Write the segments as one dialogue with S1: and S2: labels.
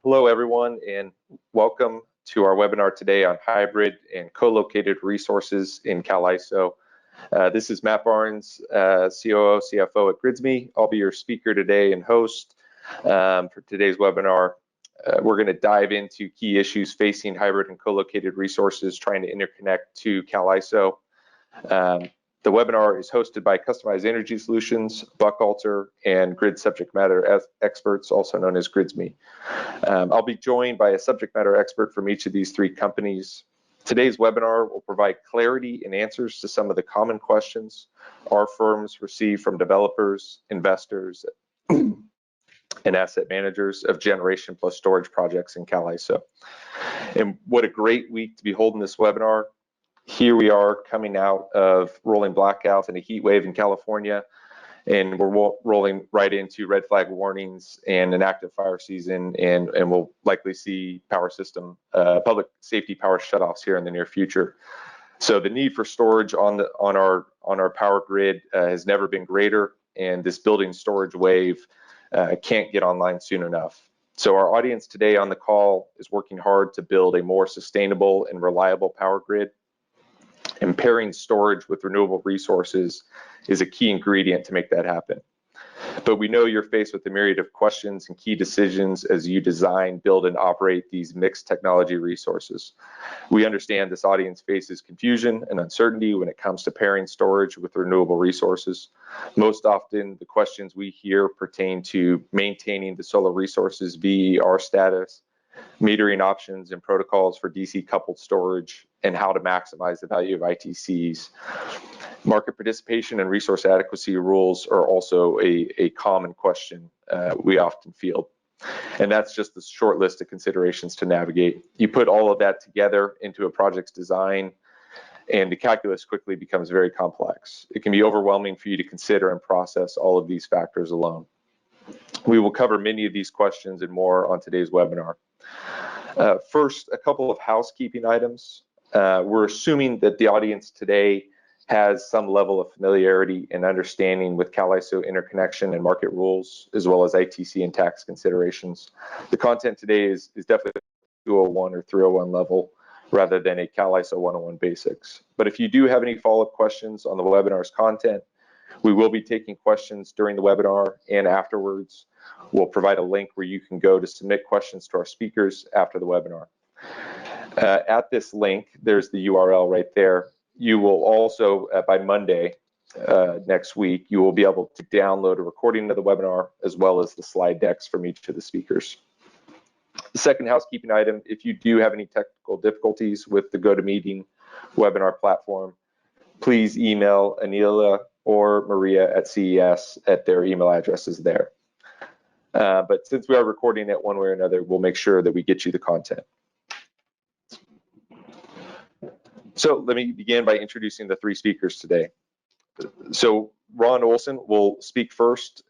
S1: Hello, everyone, and welcome to our webinar today on hybrid and co-located resources in CAISO. This is Matt Barnes, COO, CFO at GridSME. I'll be your speaker today and host for today's webinar. We're going to dive into key issues facing hybrid and co-located resources trying to interconnect to CAISO. The webinar is hosted by Customized Energy Solutions, Buchalter, and Grid Subject Matter Experts, also known as GridSME. I'll be joined by a subject matter expert from each of these three companies. Today's webinar will provide clarity and answers to some of the common questions our firms receive from developers, investors, and asset managers of generation plus storage projects in CAISO. And what a great week to be holding this webinar. Here we are coming out of rolling blackouts and a heat wave in California, and we're rolling right into red flag warnings and an active fire season, and we'll likely see power system, public safety power shutoffs here in the near future. So the need for storage on our power grid has never been greater, and this building storage wave can't get online soon enough. So our audience today on the call is working hard to build a more sustainable and reliable power grid. And pairing storage with renewable resources is a key ingredient to make that happen. But we know you're faced with a myriad of questions and key decisions as you design, build, and operate these mixed technology resources. We understand this audience faces confusion and uncertainty when it comes to pairing storage with renewable resources. Most often, the questions we hear pertain to maintaining the solar resources VER status, metering options and protocols for DC coupled storage, and how to maximize the value of ITCs. Market participation and resource adequacy rules are also a common question we often field. And that's just the short list of considerations to navigate. You put all of that together into a project's design, and the calculus quickly becomes very complex. It can be overwhelming for you to consider and process all of these factors alone. We will cover many of these questions and more on today's webinar. First, a couple of housekeeping items. We're assuming that the audience today has some level of familiarity and understanding with CAISO interconnection and market rules, as well as ITC and tax considerations. The content today is definitely 201 or 301 level, rather than a CAISO 101 basics. But if you do have any follow-up questions on the webinar's content, we will be taking questions during the webinar and afterwards. We'll provide a link where you can go to submit questions to our speakers after the webinar. At this link, there's the URL right there. You will also, by Monday next week, you will be able to download a recording of the webinar as well as the slide decks from each of the speakers. The second housekeeping item, if you do have any technical difficulties with the GoToMeeting webinar platform, please email Anila or Maria at CES at their email addresses there. But since we are recording it one way or another, we'll make sure that we get you the content. So let me begin by introducing the three speakers today. So Ron Olson will speak first.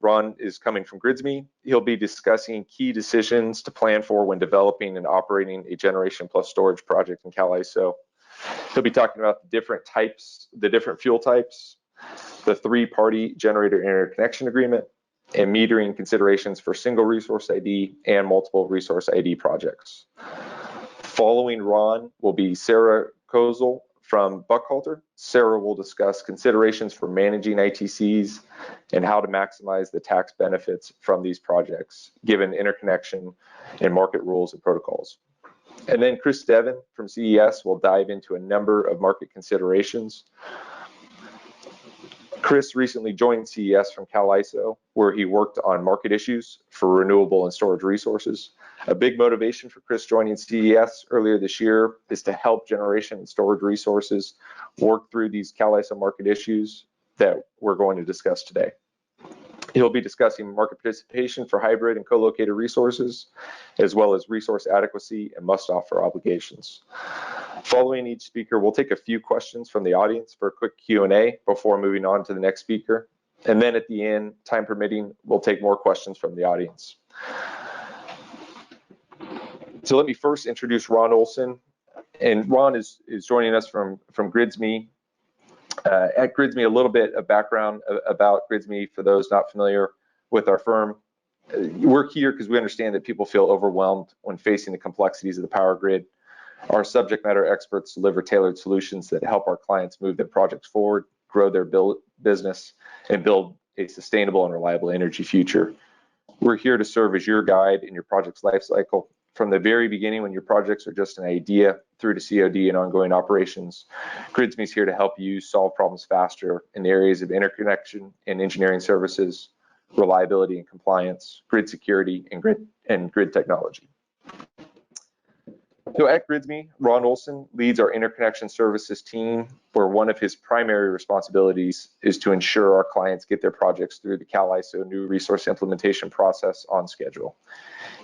S1: Ron is coming from GridSME. He'll be discussing key decisions to plan for when developing and operating a generation plus storage project in CAISO. He'll be talking about the different types, the different fuel types, the three-party generator interconnection agreement, and metering considerations for single resource ID and multiple resource ID projects. Following Ron will be Sarah Kozel from Buchalter. Sarah will discuss considerations for managing ITCs and how to maximize the tax benefits from these projects, given interconnection and market rules and protocols. And then Chris Devon from CES will dive into a number of market considerations. Chris recently joined CES from CAISO, where he worked on market issues for renewable and storage resources. A big motivation for Chris joining CES earlier this year is to help generation and storage resources work through these CAISO market issues that we're going to discuss today. He'll be discussing market participation for hybrid and co-located resources, as well as resource adequacy and must-offer obligations. Following each speaker, we'll take a few questions from the audience for a quick Q&A before moving on to the next speaker. And then at the end, time permitting, we'll take more questions from the audience. So let me first introduce Ron Olson. And Ron is joining us from GridSME. At GridSME, a little bit of background about GridSME for those not familiar with our firm. We're here because we understand that people feel overwhelmed when facing the complexities of the power grid. Our subject matter experts deliver tailored solutions that help our clients move their projects forward, grow their business, and build a sustainable and reliable energy future. We're here to serve as your guide in your project's life cycle, from the very beginning when your projects are just an idea through to COD and ongoing operations. GridSME is here to help you solve problems faster in the areas of interconnection and engineering services, reliability and compliance, grid security, and grid technology. So at GridSME, Ron Olson leads our interconnection services team, where one of his primary responsibilities is to ensure our clients get their projects through the CAISO new resource implementation process on schedule.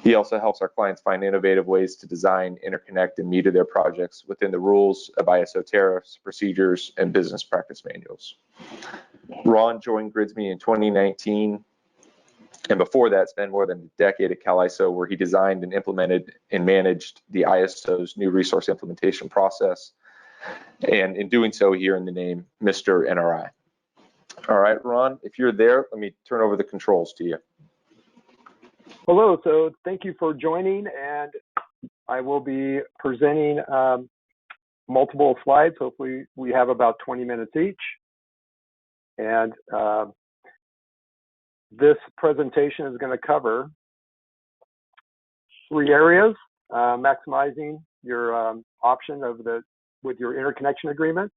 S1: He also helps our clients find innovative ways to design, interconnect, and meter their projects within the rules of ISO tariffs, procedures, and business practice manuals. Ron joined GridSME in 2019. And before that, spent more than a decade at CAISO, where he designed and implemented and managed the ISO's new resource implementation process. And in doing so, he earned the name Mr. NRI. All right, Ron, if you're there, let me turn over the controls to you.
S2: Hello, so thank you for joining, and I will be presenting multiple slides. Hopefully we have about 20 minutes each. And this presentation is going to cover 3 areas: maximizing your option with your interconnection agreement,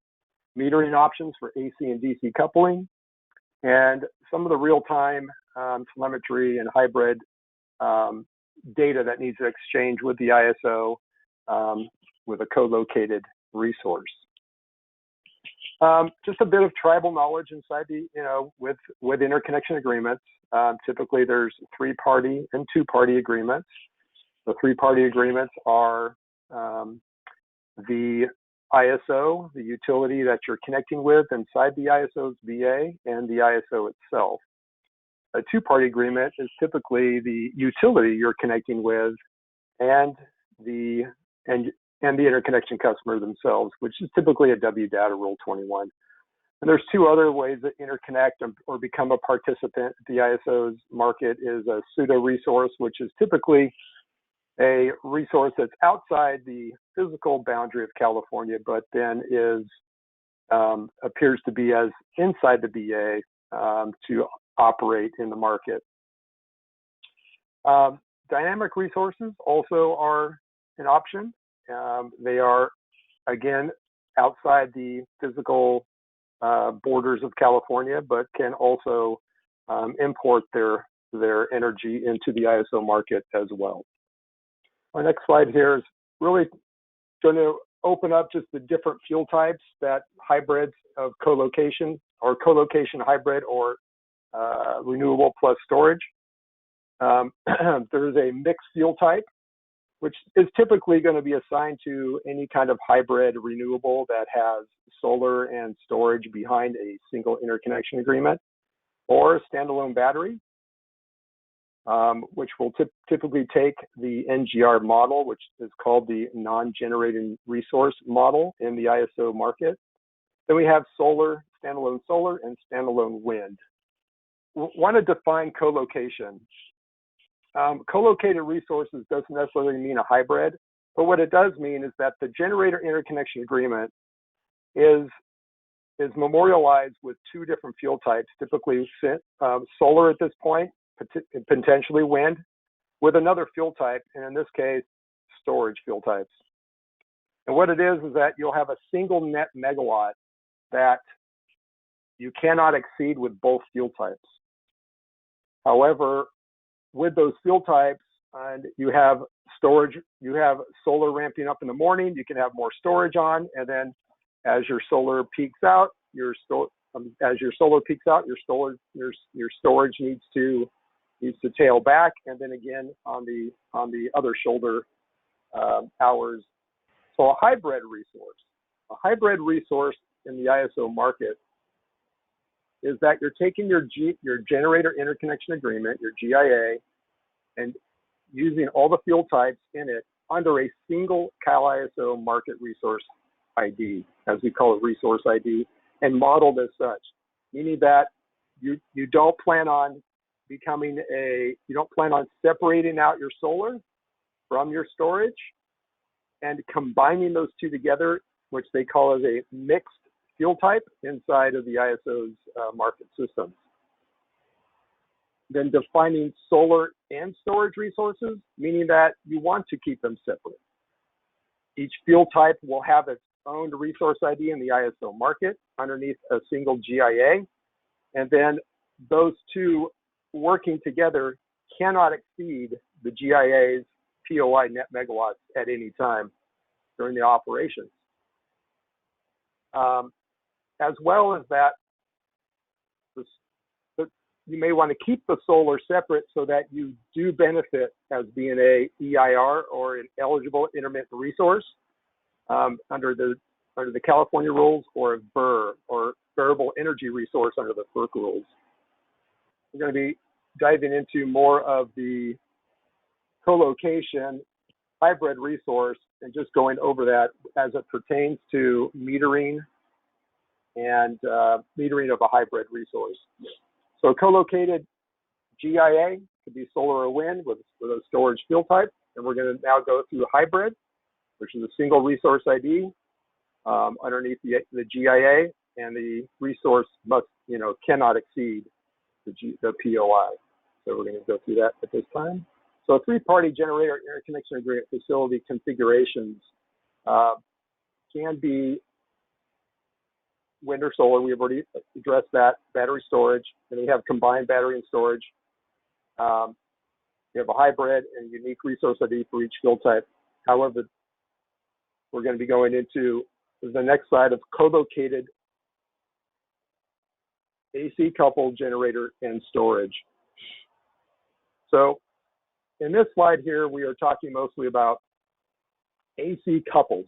S2: metering options for AC and DC coupling, and some of the real-time telemetry and hybrid data that needs to exchange with the ISO with a co-located resource. Just a bit of tribal knowledge inside the, with interconnection agreements. Typically there's 3-party and 2-party agreements. The 3-party agreements are the ISO, the utility that you're connecting with inside the ISO's VA, and the ISO itself. A 2-party agreement is typically the utility you're connecting with and the interconnection customer themselves, which is typically a WDATA Rule 21. And there's 2 other ways that interconnect or become a participant. The ISO's market is a pseudo resource, which is typically a resource that's outside the physical boundary of California, but then appears to be as inside the BA to operate in the market. Dynamic resources also are an option. They are, again, outside the physical borders of California, but can also import their energy into the ISO market as well. Our next slide here is really going to open up just the different fuel types that hybrids of co-location or co-location hybrid or renewable plus storage. There's a mixed fuel type, which is typically going to be assigned to any kind of hybrid renewable that has solar and storage behind a single interconnection agreement, or a standalone battery, which will typically take the NGR model, which is called the non-generating resource model in the ISO market. Then we have solar, standalone solar, and standalone wind. Want to define co-location. Co-located resources doesn't necessarily mean a hybrid, but what it does mean is that the generator interconnection agreement is memorialized with 2 different fuel types, typically solar at this point, potentially wind, with another fuel type, and in this case, storage fuel types. And what it is that you'll have a single net megawatt that you cannot exceed with both fuel types. However, with those fuel types, and you have storage, you have solar ramping up in the morning, you can have more storage on, and then as your solar peaks out, your storage needs to tail back, and then again on the other shoulder hours. So a hybrid resource in the ISO market is that you're taking your generator interconnection agreement, your GIA, and using all the fuel types in it under a single CAISO market resource ID, as we call it, resource ID, and modeled as such, meaning that you don't plan on becoming you don't plan on separating out your solar from your storage and combining those two together, which they call as a mixed fuel type inside of the ISO's market systems. Then defining solar and storage resources, meaning that you want to keep them separate. Each fuel type will have its own resource ID in the ISO market underneath a single GIA. And then those two working together cannot exceed the GIA's POI net megawatts at any time during the operations. As well as that, you may want to keep the solar separate so that you do benefit as being a EIR or an eligible intermittent resource under the California rules, or a VER, or variable energy resource under the FERC rules. We're going to be diving into more of the co-location hybrid resource and just going over that as it pertains to metering and metering of a hybrid resource. So co-located GIA could be solar or wind with a storage fuel type. And we're going to now go through hybrid, which is a single resource ID underneath the GIA, and the resource cannot exceed the POI. So we're going to go through that at this time. So three-party generator interconnection agreement facility configurations can be wind or solar. We've already addressed that. Battery storage, and we have combined battery and storage. We have a hybrid and unique resource ID for each fuel type. However, we're going to be going into the next slide of co-located AC coupled generator and storage. So in this slide here, we are talking mostly about AC coupled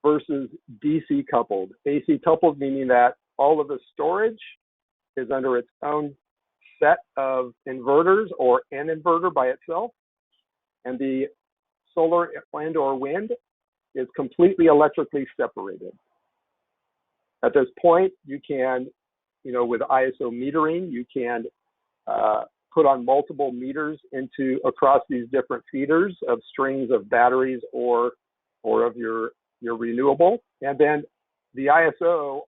S2: versus DC coupled. AC coupled meaning that all of the storage is under its own set of inverters or an inverter by itself, and the solar and or wind is completely electrically separated. At this point, you can, with ISO metering, you can put on multiple meters across these different feeders of strings of batteries or of your renewable, and then the ISO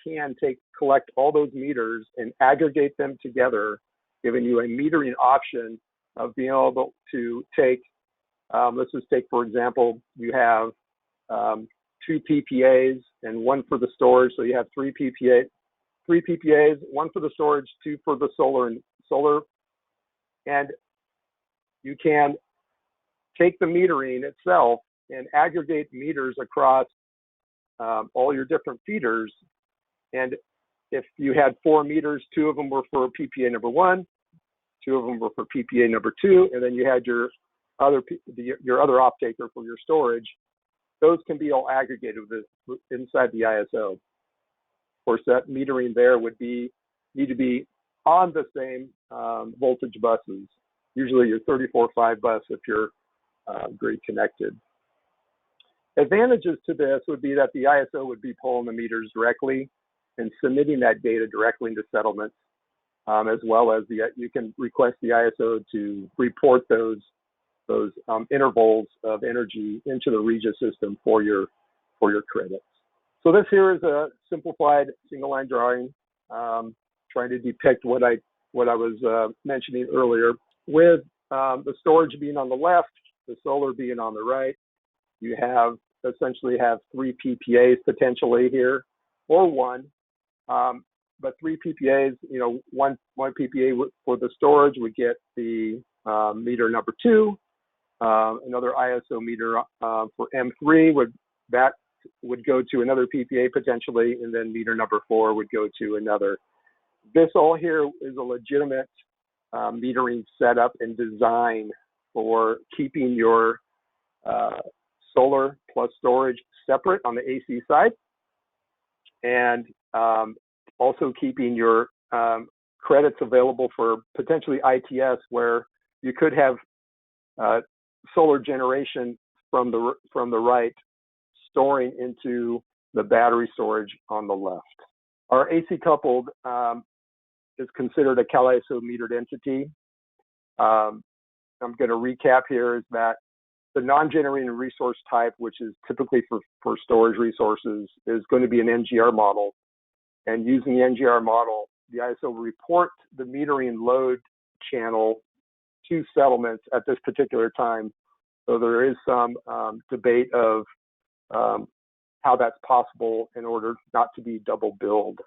S2: can collect all those meters and aggregate them together, giving you a metering option of being able to take. Let's just take, for example, you have 2 PPAs and 1 for the storage, so you have 3 PPAs, 1 for the storage, 2 for the solar, and you can take the metering itself and aggregate meters across all your different feeders. And if you had 4 meters, 2 of them were for PPA number 1, 2 of them were for PPA number 2, and then you had your other off-taker for your storage. Those can be all aggregated inside the ISO. Of course, that metering there would need to be on the same voltage buses, usually your 34.5 bus if you're grid connected. Advantages to this would be that the ISO would be pulling the meters directly and submitting that data directly into settlements, as well as you can request the ISO to report those intervals of energy into the Regis system for your credits. So this here is a simplified single line drawing, trying to depict what I was mentioning earlier, with the storage being on the left, the solar being on the right. You essentially have 3 PPAs potentially here, or 1, but 3 PPAs. One PPA for the storage would get the meter number 2. Another ISO meter for M3 would go to another PPA potentially, and then meter number 4 would go to another. This all here is a legitimate metering setup and design for keeping your solar plus storage separate on the AC side, and also keeping your credits available for potentially ITS, where you could have solar generation from the right storing into the battery storage on the left. Our AC coupled is considered a CAISO metered entity. I'm going to recap here is that the non-generating resource type, which is typically for storage resources, is going to be an NGR model. And using the NGR model, the ISO will report the metering load channel to settlements at this particular time. So there is some debate of how that's possible in order not to be double billed.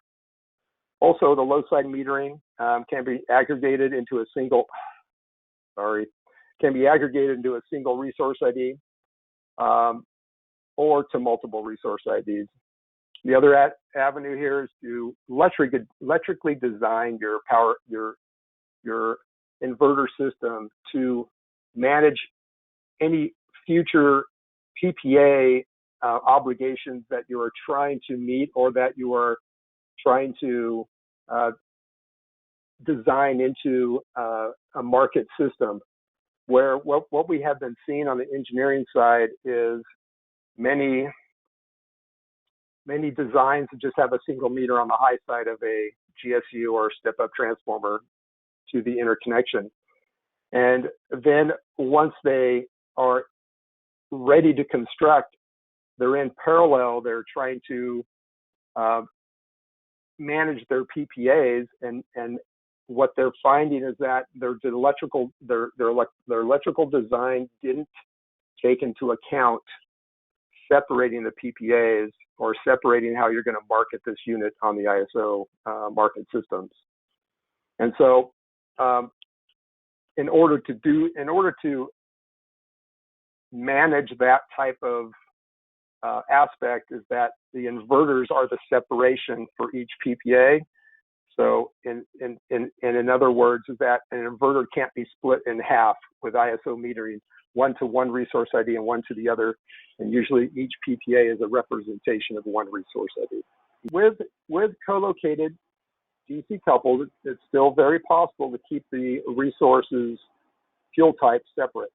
S2: Also, the load side metering can be aggregated into a single, resource ID or to multiple resource IDs. The other avenue here is to electrically design your inverter system to manage any future PPA obligations that you are trying to meet or that you are trying to design into a market system, where what we have been seeing on the engineering side is many designs just have a single meter on the high side of a GSU or step-up transformer to the interconnection. And then once they are ready to construct, they're in parallel, they're trying to manage their PPAs, and what they're finding is that their electrical design didn't take into account separating the PPAs or separating how you're going to market this unit on the ISO market systems. And so in order to manage that type of aspect is that the inverters are the separation for each PPA. So in other words, is that an inverter can't be split in half with ISO metering, one to one resource ID and one to the other. And usually each PPA is a representation of one resource ID. With co-located DC coupled, it's still very possible to keep the resources fuel type separate.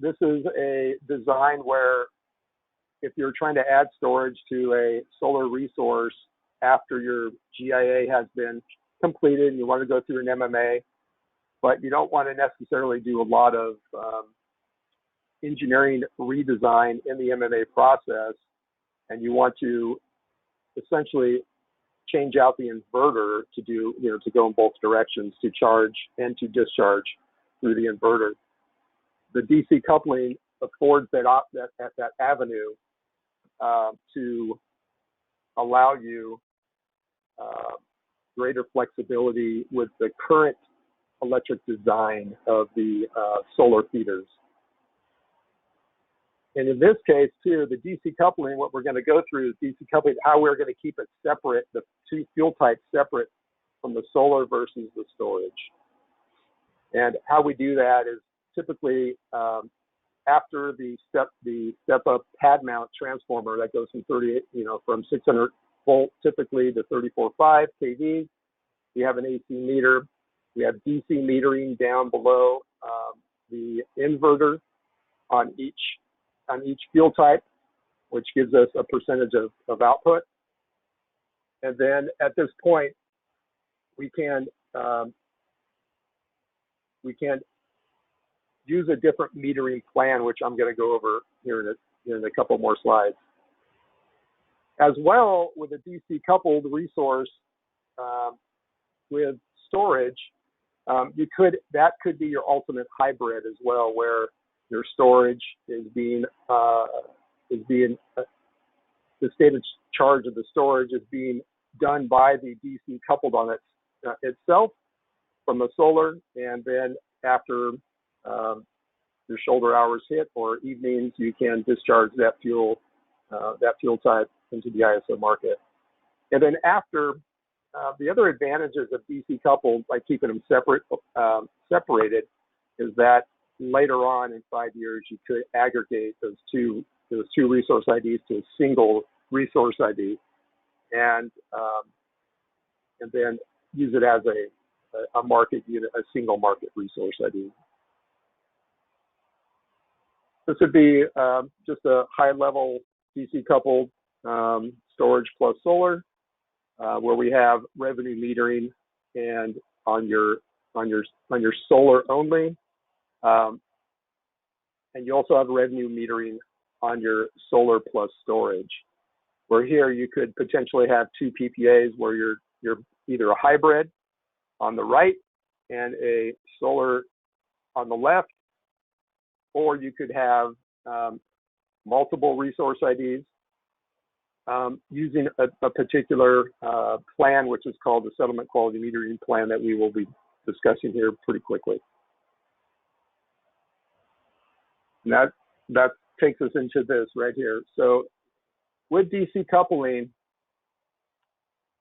S2: This is a design where if you're trying to add storage to a solar resource after your GIA has been completed and you want to go through an MMA, but you don't want to necessarily do a lot of engineering redesign in the MMA process, and you want to essentially change out the inverter to do, to go in both directions, to charge and to discharge through the inverter. The DC coupling affords that avenue to allow you greater flexibility with the current electric design of the solar feeders. And in this case, too, the DC coupling, what we're going to go through is DC coupling, how we're going to keep it separate, the two fuel types separate from the solar versus the storage. And how we do that is typically after the step-up pad mount transformer that goes from 600 volt typically to 34.5 kV, we have an AC meter. We have DC metering down below the inverter on each fuel type, which gives us a percentage of output. And then at this point, we can use a different metering plan, which I'm going to go over here in a couple more slides. As well, with a DC coupled resource with storage, that could be your ultimate hybrid as well, where your storage is being the state of charge of the storage is being done by the DC coupled on itself from the solar, and then after your shoulder hours hit or evenings, you can discharge that fuel type into the ISO market. And then after, the other advantages of DC coupled by keeping them separated is that later on in 5 years, you could aggregate those two resource IDs to a single resource ID, and then use it as a market unit, a single market resource ID. This would be just a high level DC coupled storage plus solar. where we have revenue metering and on your solar only, and you also have revenue metering on your solar plus storage. Where here you could potentially have two PPAs where you're either a hybrid on the right and a solar on the left, or you could have multiple resource IDs using a particular plan, which is called the settlement quality metering plan that we will be discussing here pretty quickly. And that takes us into this right here. So with DC coupling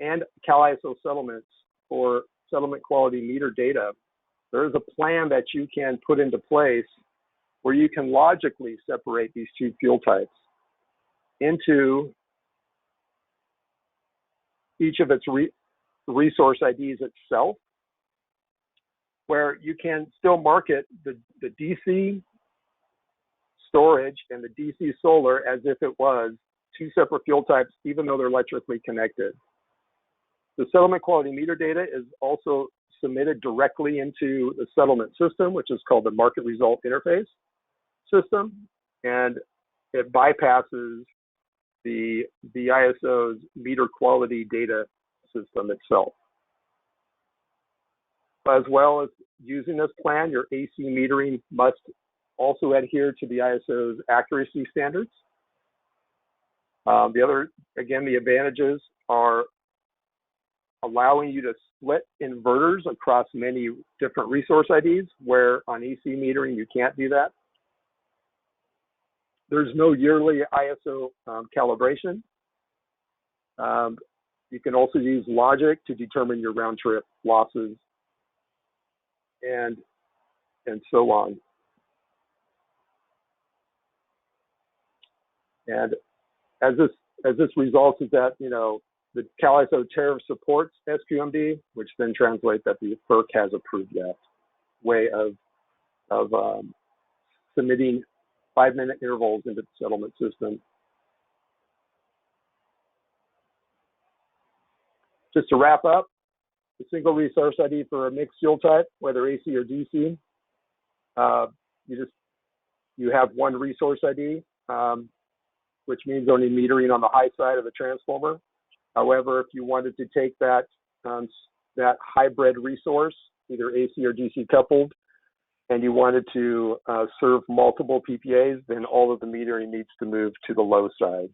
S2: and CAISO settlements for settlement quality meter data, there is a plan that you can put into place where you can logically separate these two fuel types into each of its resource IDs itself, where you can still market the DC storage and the DC solar as if it was two separate fuel types, even though they're electrically connected. The settlement quality meter data is also submitted directly into the settlement system, which is called the market result interface system, and it bypasses the ISO's meter quality data system itself. As well as using this plan, your AC metering must also adhere to the ISO's accuracy standards. The advantages are allowing you to split inverters across many different resource IDs, where on AC metering you can't do that. There's no yearly ISO calibration. You can also use logic to determine your round trip losses and so on. And as this results is that, the CAISO tariff supports SQMD, which then translates that the FERC has approved that way of submitting 5-minute intervals into the settlement system. Just to wrap up, the single resource ID for a mixed fuel type, whether AC or DC, you have one resource ID, which means only metering on the high side of the transformer. However, if you wanted to take that hybrid resource, either AC or DC coupled, and you wanted to serve multiple PPAs, then all of the metering needs to move to the low side.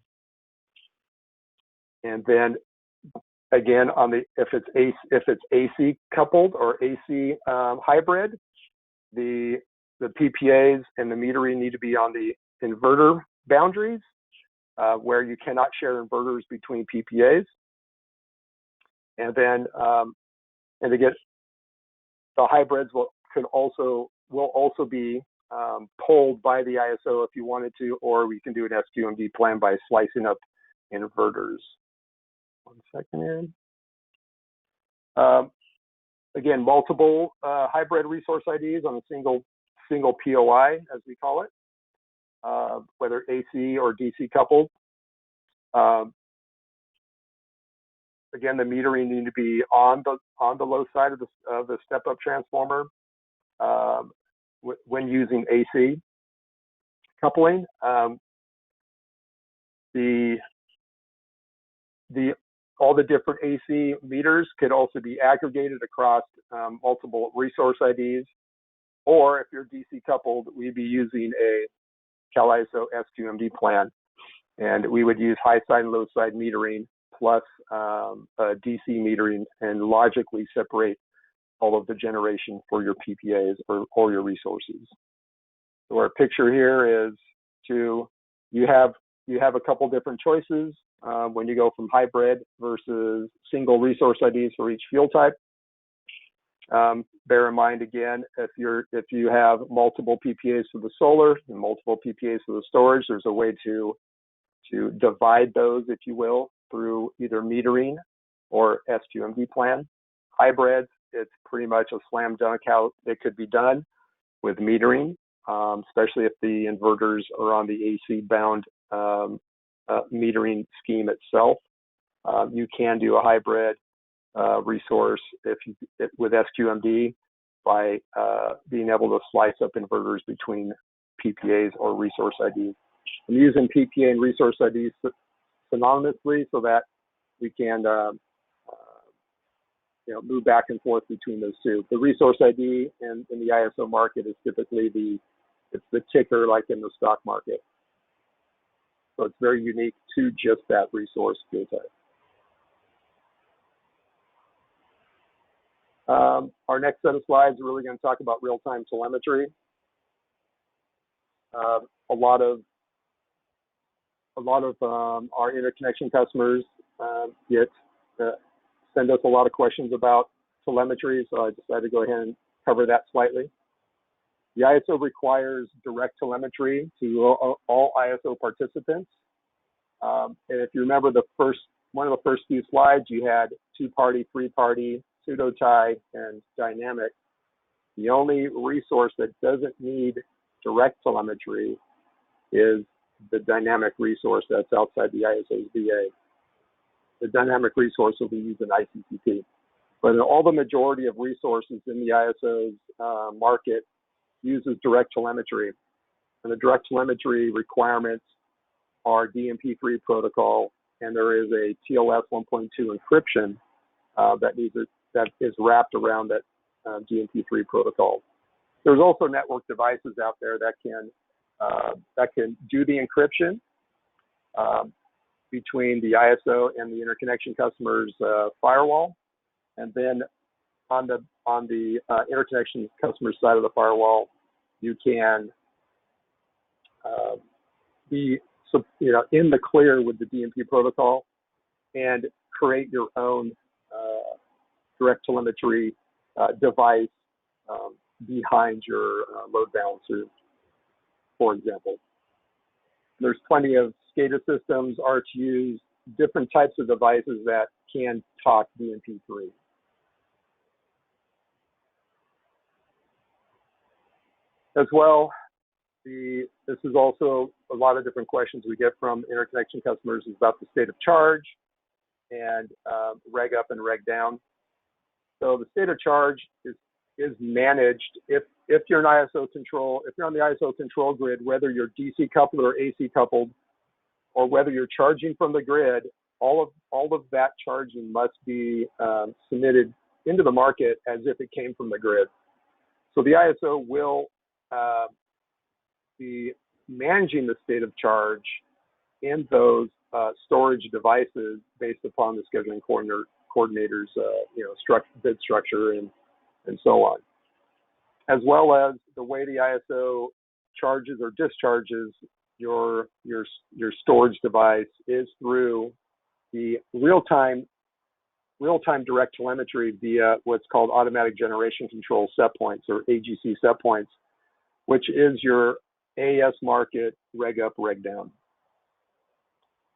S2: And then again, if it's AC coupled or AC hybrid, the PPAs and the metering need to be on the inverter boundaries, where you cannot share inverters between PPAs. And then, and again, the hybrids will also be polled by the ISO if you wanted to, or we can do an SQMD plan by slicing up inverters. One second here. Again, multiple hybrid resource IDs on a single POI, as we call it, whether AC or DC coupled. Again, the metering need to be on the low side of the step-up transformer when using AC coupling. All the different AC meters could also be aggregated across multiple resource IDs, or if you're DC coupled, we'd be using a CAISO SQMD plan, and we would use high side and low side metering plus DC metering and logically separate all of the generation for your PPAs or your resources. So our picture here is you have a couple different choices when you go from hybrid versus single resource IDs for each fuel type. Bear in mind again, if you have multiple PPAs for the solar and multiple PPAs for the storage, there's a way to divide those, if you will, through either metering or SQMD plan. Hybrids, it's pretty much a slam dunk how it could be done with metering, especially if the inverters are on the AC bound metering scheme itself. You can do a hybrid resource with SQMD by being able to slice up inverters between PPAs or resource IDs. I'm using PPA and resource IDs synonymously so that we can move back and forth between those two. The resource ID in the ISO market is typically it's the ticker like in the stock market. So it's very unique to just that resource fuel type. Our next set of slides are really going to talk about real-time telemetry. A lot of our interconnection customers send us a lot of questions about telemetry, so I decided to go ahead and cover that slightly. The ISO requires direct telemetry to all ISO participants. And if you remember one of the first few slides, you had two-party, three-party, pseudo-tie, and dynamic. The only resource that doesn't need direct telemetry is the dynamic resource that's outside the ISO's VA. The dynamic resource will be used in ICCP. But all the majority of resources in the ISO's market uses direct telemetry. And the direct telemetry requirements are DMP3 protocol, and there is a TLS 1.2 encryption that is wrapped around that DMP3 protocol. There's also network devices out there that can do the encryption between the ISO and the interconnection customer's firewall, and then on the interconnection customer side of the firewall, you can be in the clear with the DMP protocol and create your own direct telemetry device behind your load balancer, for example. There's plenty of SCADA systems, RTUs, different types of devices that can talk DMP3. As well, this is also a lot of different questions we get from interconnection customers is about the state of charge and reg up and reg down. So the state of charge is managed if you're an ISO control, if you're on the ISO control grid, whether you're DC coupled or AC coupled, or whether you're charging from the grid, all of that charging must be submitted into the market as if it came from the grid. So the ISO will be managing the state of charge in those storage devices based upon the scheduling coordinator's bid structure and so on, as well as the way the ISO charges or discharges your storage device is through the real-time direct telemetry via what's called automatic generation control set points, or AGC set points, which is your AES market reg up, reg down.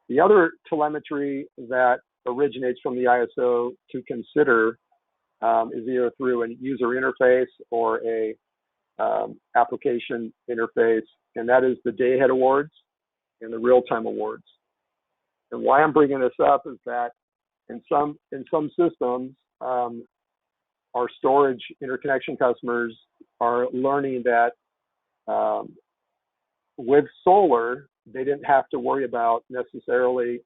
S2: The other telemetry that originates from the ISO to consider is either through a user interface or a application interface, and that is the day-ahead awards and the real-time awards. And why I'm bringing this up is that in some systems, our storage interconnection customers are learning that with solar, they didn't have to worry about necessarily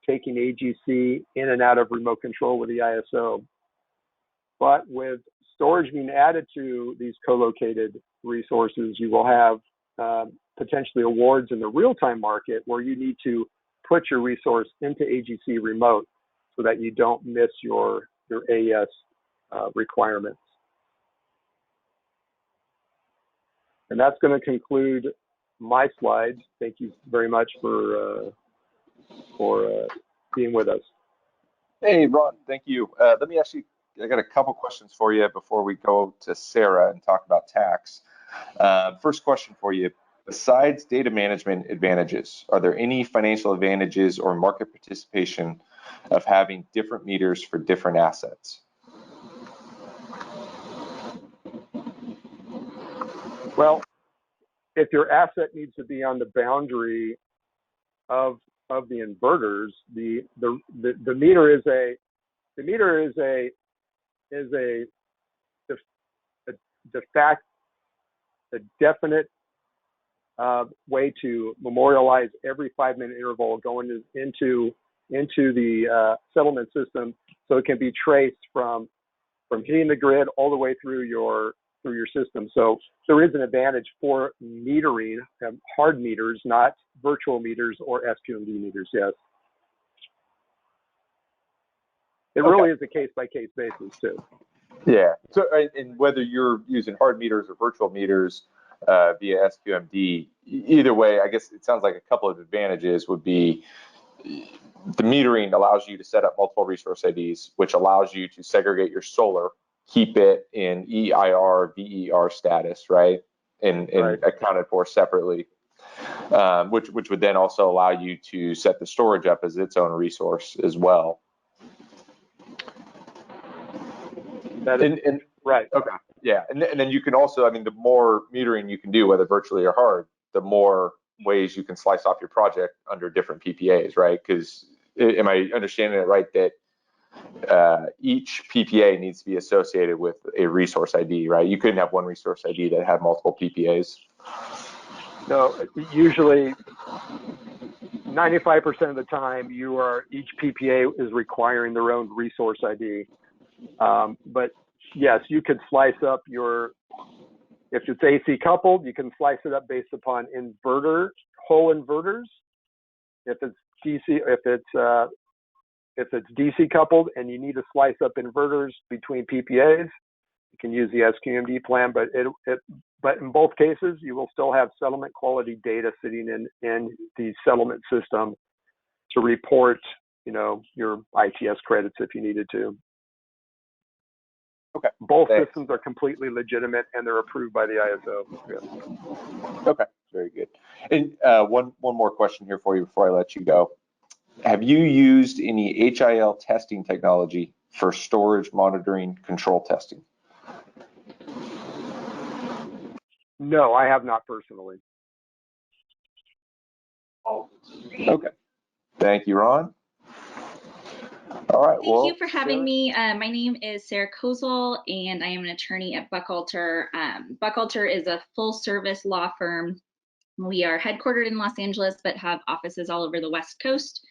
S2: taking AGC in and out of remote control with the ISO. But with storage being added to these co-located resources, you will have potentially awards in the real-time market where you need to put your resource into AGC remote so that you don't miss your AES requirements. And that's going to conclude my slides. Thank you very much for being with us.
S1: Hey, Ron, thank you. Let me ask you, I got a couple questions for you before we go to Sarah and talk about tax. First question for you, besides data management advantages, are there any financial advantages or market participation of having different meters for different assets?
S2: Well, if your asset needs to be on the boundary of of the inverters, the meter is a definite way to memorialize every 5-minute interval going into the settlement system, so it can be traced from hitting the grid all the way through your system. So there is an advantage for metering, hard meters, not virtual meters or SQMD meters. Yes, it really is a case-by-case basis too.
S1: Yeah. So, and whether you're using hard meters or virtual meters via SQMD, either way, I guess it sounds like a couple of advantages would be the metering allows you to set up multiple resource IDs, which allows you to segregate your solar, keep it in EIR, VER status, right? And
S2: Right.
S1: accounted for separately, which would then also allow you to set the storage up as its own resource as well.
S2: That is right.
S1: Okay. Yeah. And then you can also, I mean, the more metering you can do, whether virtually or hard, the more ways you can slice off your project under different PPAs, right? Because am I understanding it right that each PPA needs to be associated with a resource ID, right? You couldn't have one resource ID that had multiple PPAs.
S2: No, usually 95% of the time, each PPA is requiring their own resource ID. But yes, you could slice up if it's AC coupled, you can slice it up based upon whole inverters. If it's DC coupled and you need to slice up inverters between PPAs, you can use the SQMD plan. But but in both cases, you will still have settlement quality data sitting in the settlement system to report, your ITS credits if you needed to.
S1: Okay.
S2: Both systems are completely legitimate and they're approved by the ISO. Yeah.
S1: Okay, very good. And one more question here for you before I let you go. Have you used any HIL testing technology for storage monitoring control testing?
S2: No, I have not personally.
S1: Okay. Thank you, Ron. All right.
S3: Thank you for having me. My name is Sarah Kozel, and I am an attorney at Buchalter. Buchalter is a full-service law firm. We are headquartered in Los Angeles, but have offices all over the West Coast,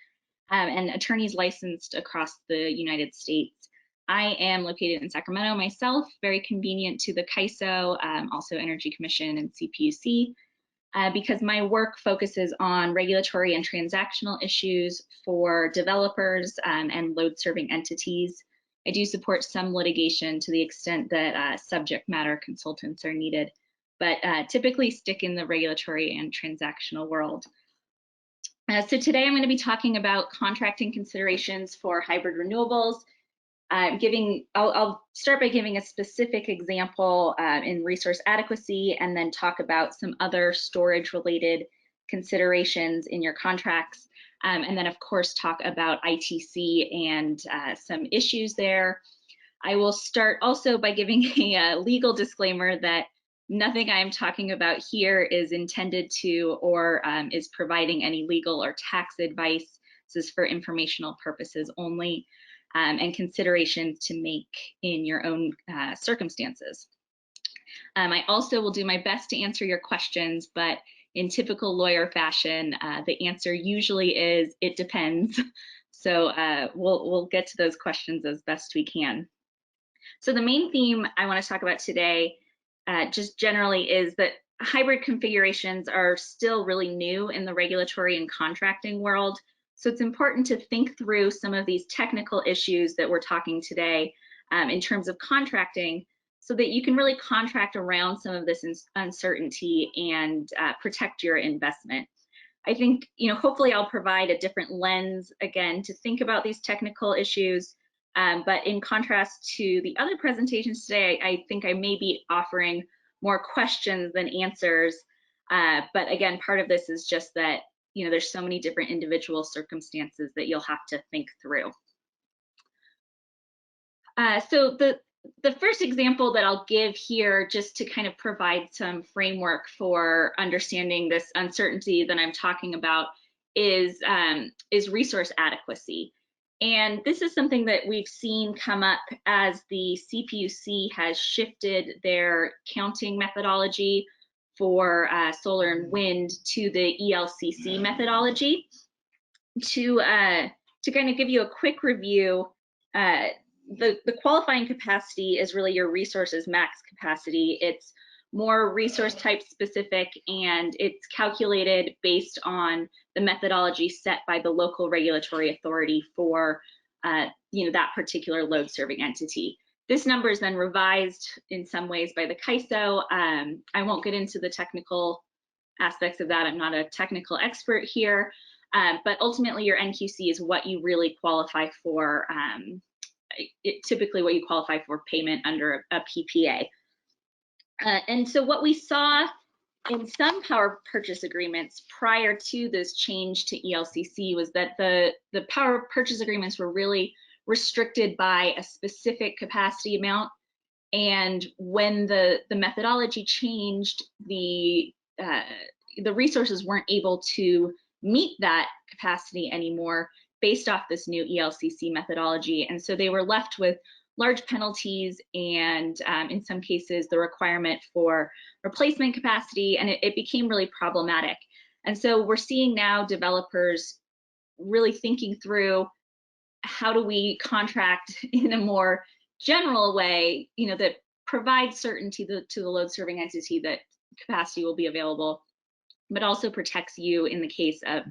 S3: and attorneys licensed across the United States. I am located in Sacramento myself, very convenient to the CAISO, also Energy Commission and CPUC. Because my work focuses on regulatory and transactional issues for developers and load serving entities. I do support some litigation to the extent that subject matter consultants are needed, but typically stick in the regulatory and transactional world. So today I'm going to be talking about contracting considerations for hybrid renewables. I'll start by giving a specific example in resource adequacy, and then talk about some other storage related considerations in your contracts. And then of course talk about ITC and some issues there. I will start also by giving a legal disclaimer that nothing I'm talking about here is intended to or is providing any legal or tax advice. This is for informational purposes only. And considerations to make in your own circumstances. I also will do my best to answer your questions, but in typical lawyer fashion, the answer usually is, it depends. So we'll get to those questions as best we can. So the main theme I want to talk about today, just generally, is that hybrid configurations are still really new in the regulatory and contracting world. So it's important to think through some of these technical issues that we're talking today in terms of contracting, so that you can really contract around some of this uncertainty and protect your investment. I think, hopefully I'll provide a different lens, again, to think about these technical issues. But in contrast to the other presentations today, I think I may be offering more questions than answers. But again, part of this is just that there's so many different individual circumstances that you'll have to think through. So the first example that I'll give here, just to kind of provide some framework for understanding this uncertainty that I'm talking about, is resource adequacy. And this is something that we've seen come up as the CPUC has shifted their counting methodology for solar and wind to the ELCC methodology. To kind of give you a quick review, the qualifying capacity is really your resource's max capacity. It's more resource type specific, and it's calculated based on the methodology set by the local regulatory authority for that particular load serving entity. This number is then revised in some ways by the CAISO. I won't get into the technical aspects of that. I'm not a technical expert here, but ultimately your NQC is what you really qualify for, typically what you qualify for payment under a PPA. And so what we saw in some power purchase agreements prior to this change to ELCC was that the power purchase agreements were really restricted by a specific capacity amount. And when the methodology changed, the resources weren't able to meet that capacity anymore based off this new ELCC methodology. And so they were left with large penalties and in some cases the requirement for replacement capacity, and it became really problematic. And so we're seeing now developers really thinking through, how do we contract in a more general way, that provides certainty to the load serving entity that capacity will be available, but also protects you in the case of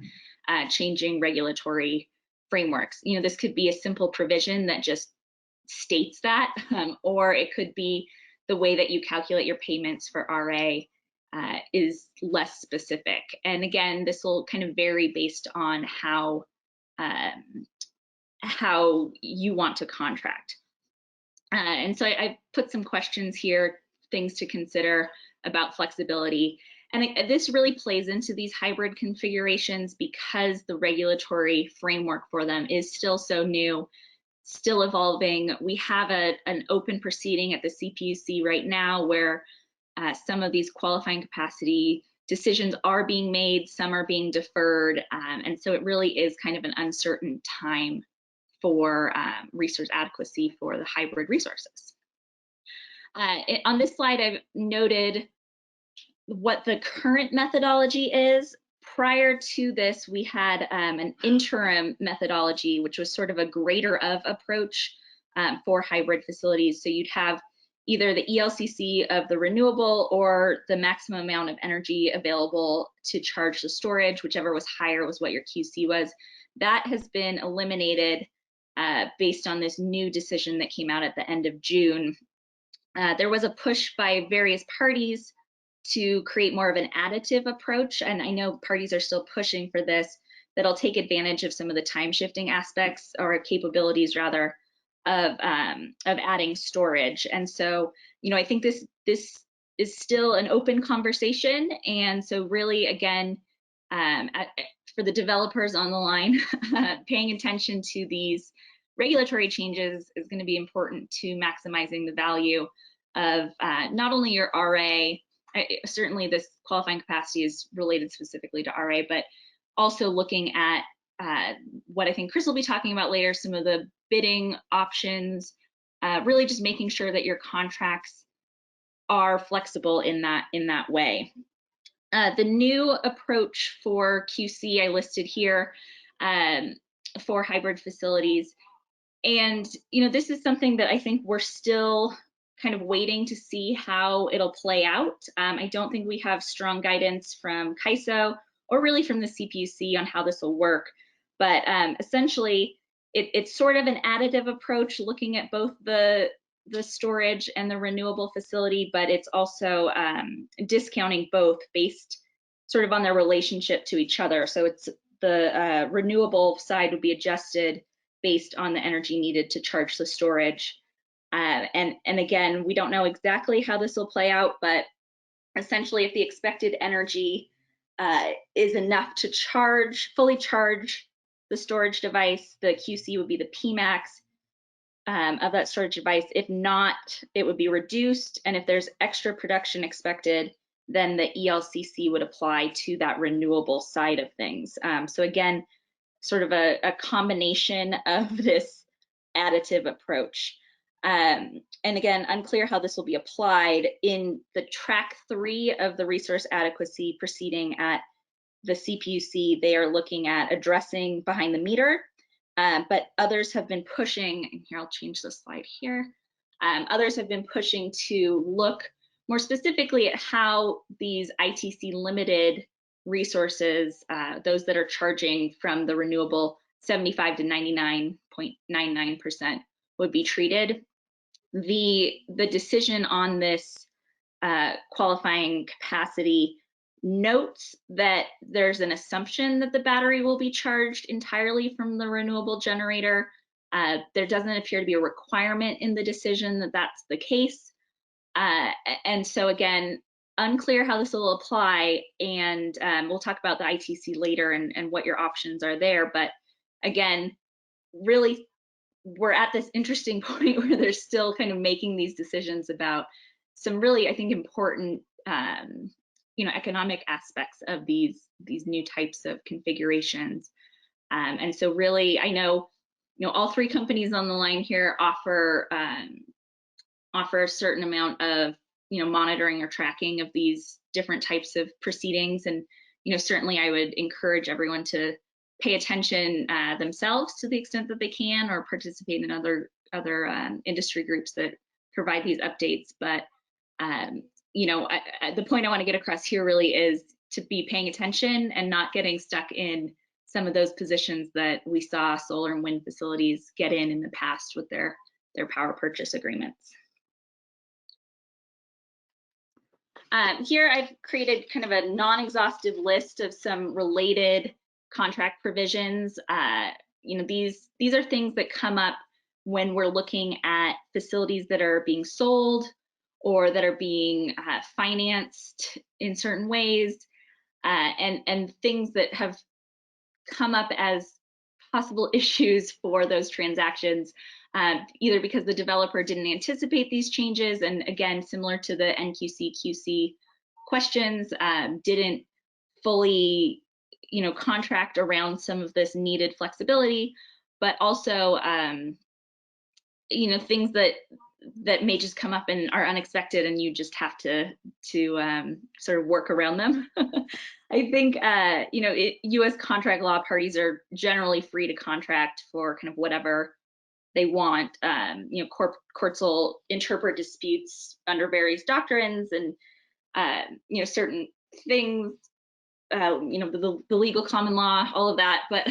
S3: changing regulatory frameworks. This could be a simple provision that just states that, or it could be the way that you calculate your payments for RA is less specific. And again, this will kind of vary based on how you want to contract. And so I put some questions here, things to consider about flexibility. And this really plays into these hybrid configurations because the regulatory framework for them is still so new, still evolving. We have an open proceeding at the CPUC right now where some of these qualifying capacity decisions are being made, some are being deferred. And so it really is kind of an uncertain time for resource adequacy for the hybrid resources. On this slide, I've noted what the current methodology is. Prior to this, we had an interim methodology, which was sort of a greater of approach for hybrid facilities. So you'd have either the ELCC of the renewable or the maximum amount of energy available to charge the storage, whichever was higher was what your QC was. That has been eliminated based on this new decision that came out at the end of June. There was a push by various parties to create more of an additive approach, and I know parties are still pushing for this, that'll take advantage of some of the time shifting aspects or capabilities rather of adding storage. And so, I think this is still an open conversation, and so really again, for the developers on the line, paying attention to these regulatory changes is going to be important to maximizing the value of not only your RA, certainly this qualifying capacity is related specifically to RA, but also looking at what I think Chris will be talking about later, some of the bidding options, really just making sure that your contracts are flexible in that way. The new approach for QC I listed here for hybrid facilities. And, this is something that I think we're still kind of waiting to see how it'll play out. I don't think we have strong guidance from CAISO or really from the CPUC on how this will work. But essentially, it's sort of an additive approach looking at both the storage and the renewable facility, but it's also discounting both based sort of on their relationship to each other. So it's the renewable side would be adjusted based on the energy needed to charge the storage. And again, we don't know exactly how this will play out, but essentially if the expected energy is enough to fully charge the storage device, the QC would be the Pmax of that storage device. If not, it would be reduced. And if there's extra production expected, then the ELCC would apply to that renewable side of things. So again, sort of a combination of this additive approach. And again, unclear how this will be applied. In the track 3 of the resource adequacy proceeding at the CPUC, they are looking at addressing behind the meter, but others have been pushing, and here I'll change the slide here. Others have been pushing to look more specifically at how these ITC limited resources, those that are charging from the renewable 75 to 99.99% would be treated. The decision on this qualifying capacity notes that there's an assumption that the battery will be charged entirely from the renewable generator. There doesn't appear to be a requirement in the decision that that's the case. And so again, unclear how this will apply, and we'll talk about the ITC later and what your options are there. But again, really, we're at this interesting point where they're still kind of making these decisions about some really, I think, important economic aspects of these new types of configurations. And so really, I know all 3 companies on the line here offer a certain amount of monitoring or tracking of these different types of proceedings, and certainly I would encourage everyone to pay attention themselves to the extent that they can, or participate in other industry groups that provide these updates. But the point I want to get across here really is to be paying attention and not getting stuck in some of those positions that we saw solar and wind facilities get in the past with their power purchase agreements. Here I've created kind of a non-exhaustive list of some related contract provisions. These are things that come up when we're looking at facilities that are being sold or that are being financed in certain ways, and things that have come up as possible issues for those transactions, either because the developer didn't anticipate these changes, and again, similar to the NQC/QC questions, didn't fully contract around some of this needed flexibility, but also things that may just come up and are unexpected, and you just have to sort of work around them. I think U.S. contract law parties are generally free to contract for kind of whatever they want. Courts will interpret disputes under various doctrines, and certain things, the legal common law, all of that. But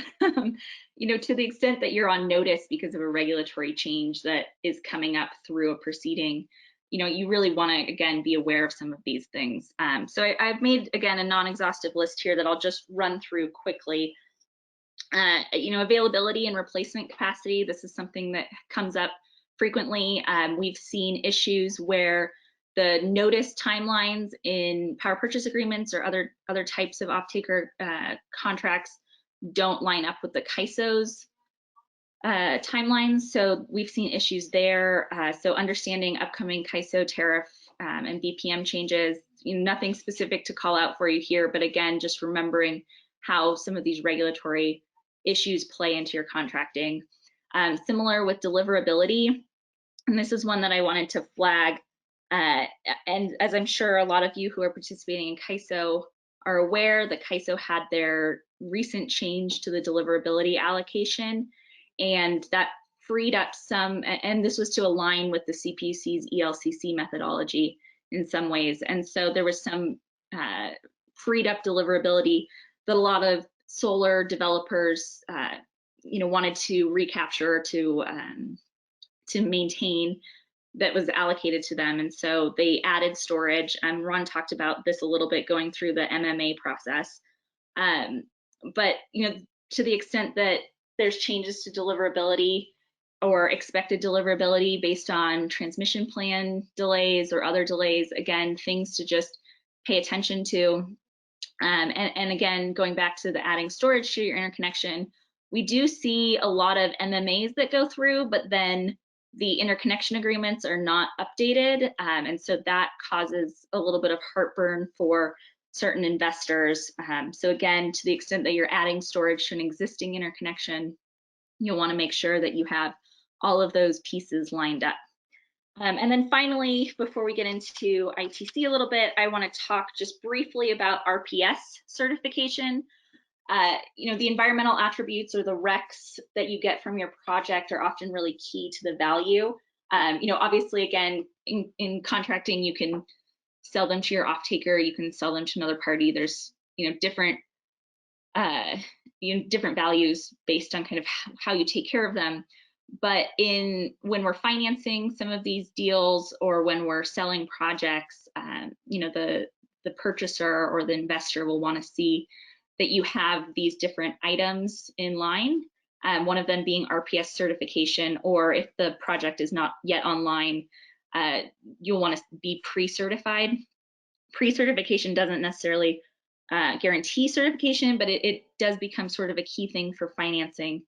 S3: to the extent that you're on notice because of a regulatory change that is coming up through a proceeding, you really want to, again, be aware of some of these things. So I've made, again, a non-exhaustive list here that I'll just run through quickly. Availability and replacement capacity. This is something that comes up frequently. We've seen issues where the notice timelines in power purchase agreements or other types of off-taker contracts don't line up with the CAISO's timelines. So we've seen issues there. So understanding upcoming CAISO tariff and BPM changes, nothing specific to call out for you here, but again, just remembering how some of these regulatory issues play into your contracting. Similar with deliverability, and this is one that I wanted to flag. And as I'm sure a lot of you who are participating in CAISO are aware, the CAISO had their recent change to the deliverability allocation, and that freed up some, and this was to align with the CPUC's ELCC methodology in some ways. And so there was some freed up deliverability that a lot of solar developers wanted to recapture, to maintain, that was allocated to them. And so they added storage, and Ron talked about this a little bit going through the MMA process. But to the extent that there's changes to deliverability or expected deliverability based on transmission plan delays or other delays, again, things to just pay attention to. And again, going back to the adding storage to your interconnection, we do see a lot of MMAs that go through, but then the interconnection agreements are not updated, and so that causes a little bit of heartburn for certain investors. So again, to the extent that you're adding storage to an existing interconnection, you'll want to make sure that you have all of those pieces lined up. And then finally, before we get into ITC a little bit, I want to talk just briefly about RPS certification. The environmental attributes or the RECs that you get from your project are often really key to the value. Obviously, again, in contracting, you can sell them to your off-taker, you can sell them to another party. There's, different values based on kind of how you take care of them. But when we're financing some of these deals or when we're selling projects, the purchaser or the investor will want to see that you have these different items in line, one of them being RPS certification, or if the project is not yet online, you'll want to be pre-certified. Pre-certification doesn't necessarily guarantee certification, but it does become sort of a key thing for financing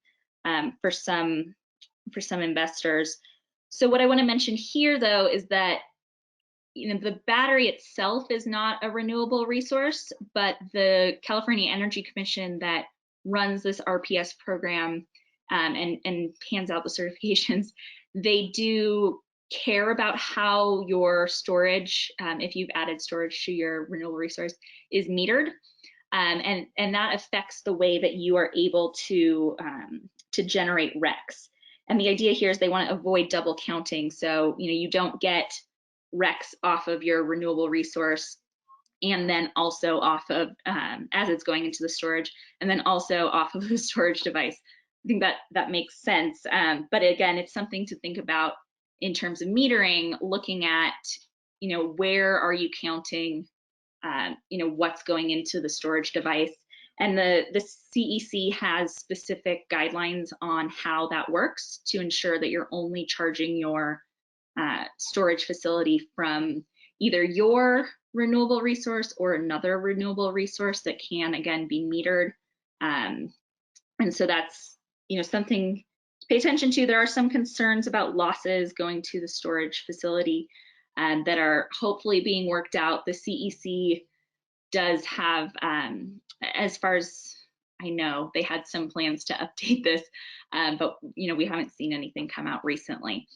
S3: for some investors. So what I want to mention here, though, is that the battery itself is not a renewable resource, but the California Energy Commission that runs this RPS program and hands out the certifications, they do care about how your storage, if you've added storage to your renewable resource, is metered. And that affects the way that you are able to generate RECs. And the idea here is they want to avoid double counting. So, you don't get RECs off of your renewable resource and then also off of, as it's going into the storage, and then also off of the storage device. I think that makes sense. But again, it's something to think about in terms of metering, looking at, where are you counting, what's going into the storage device. And the CEC has specific guidelines on how that works to ensure that you're only charging your storage facility from either your renewable resource or another renewable resource that can, again, be metered. And so that's, something to pay attention to. There are some concerns about losses going to the storage facility that are hopefully being worked out. The CEC does have, as far as I know, they had some plans to update this, but we haven't seen anything come out recently.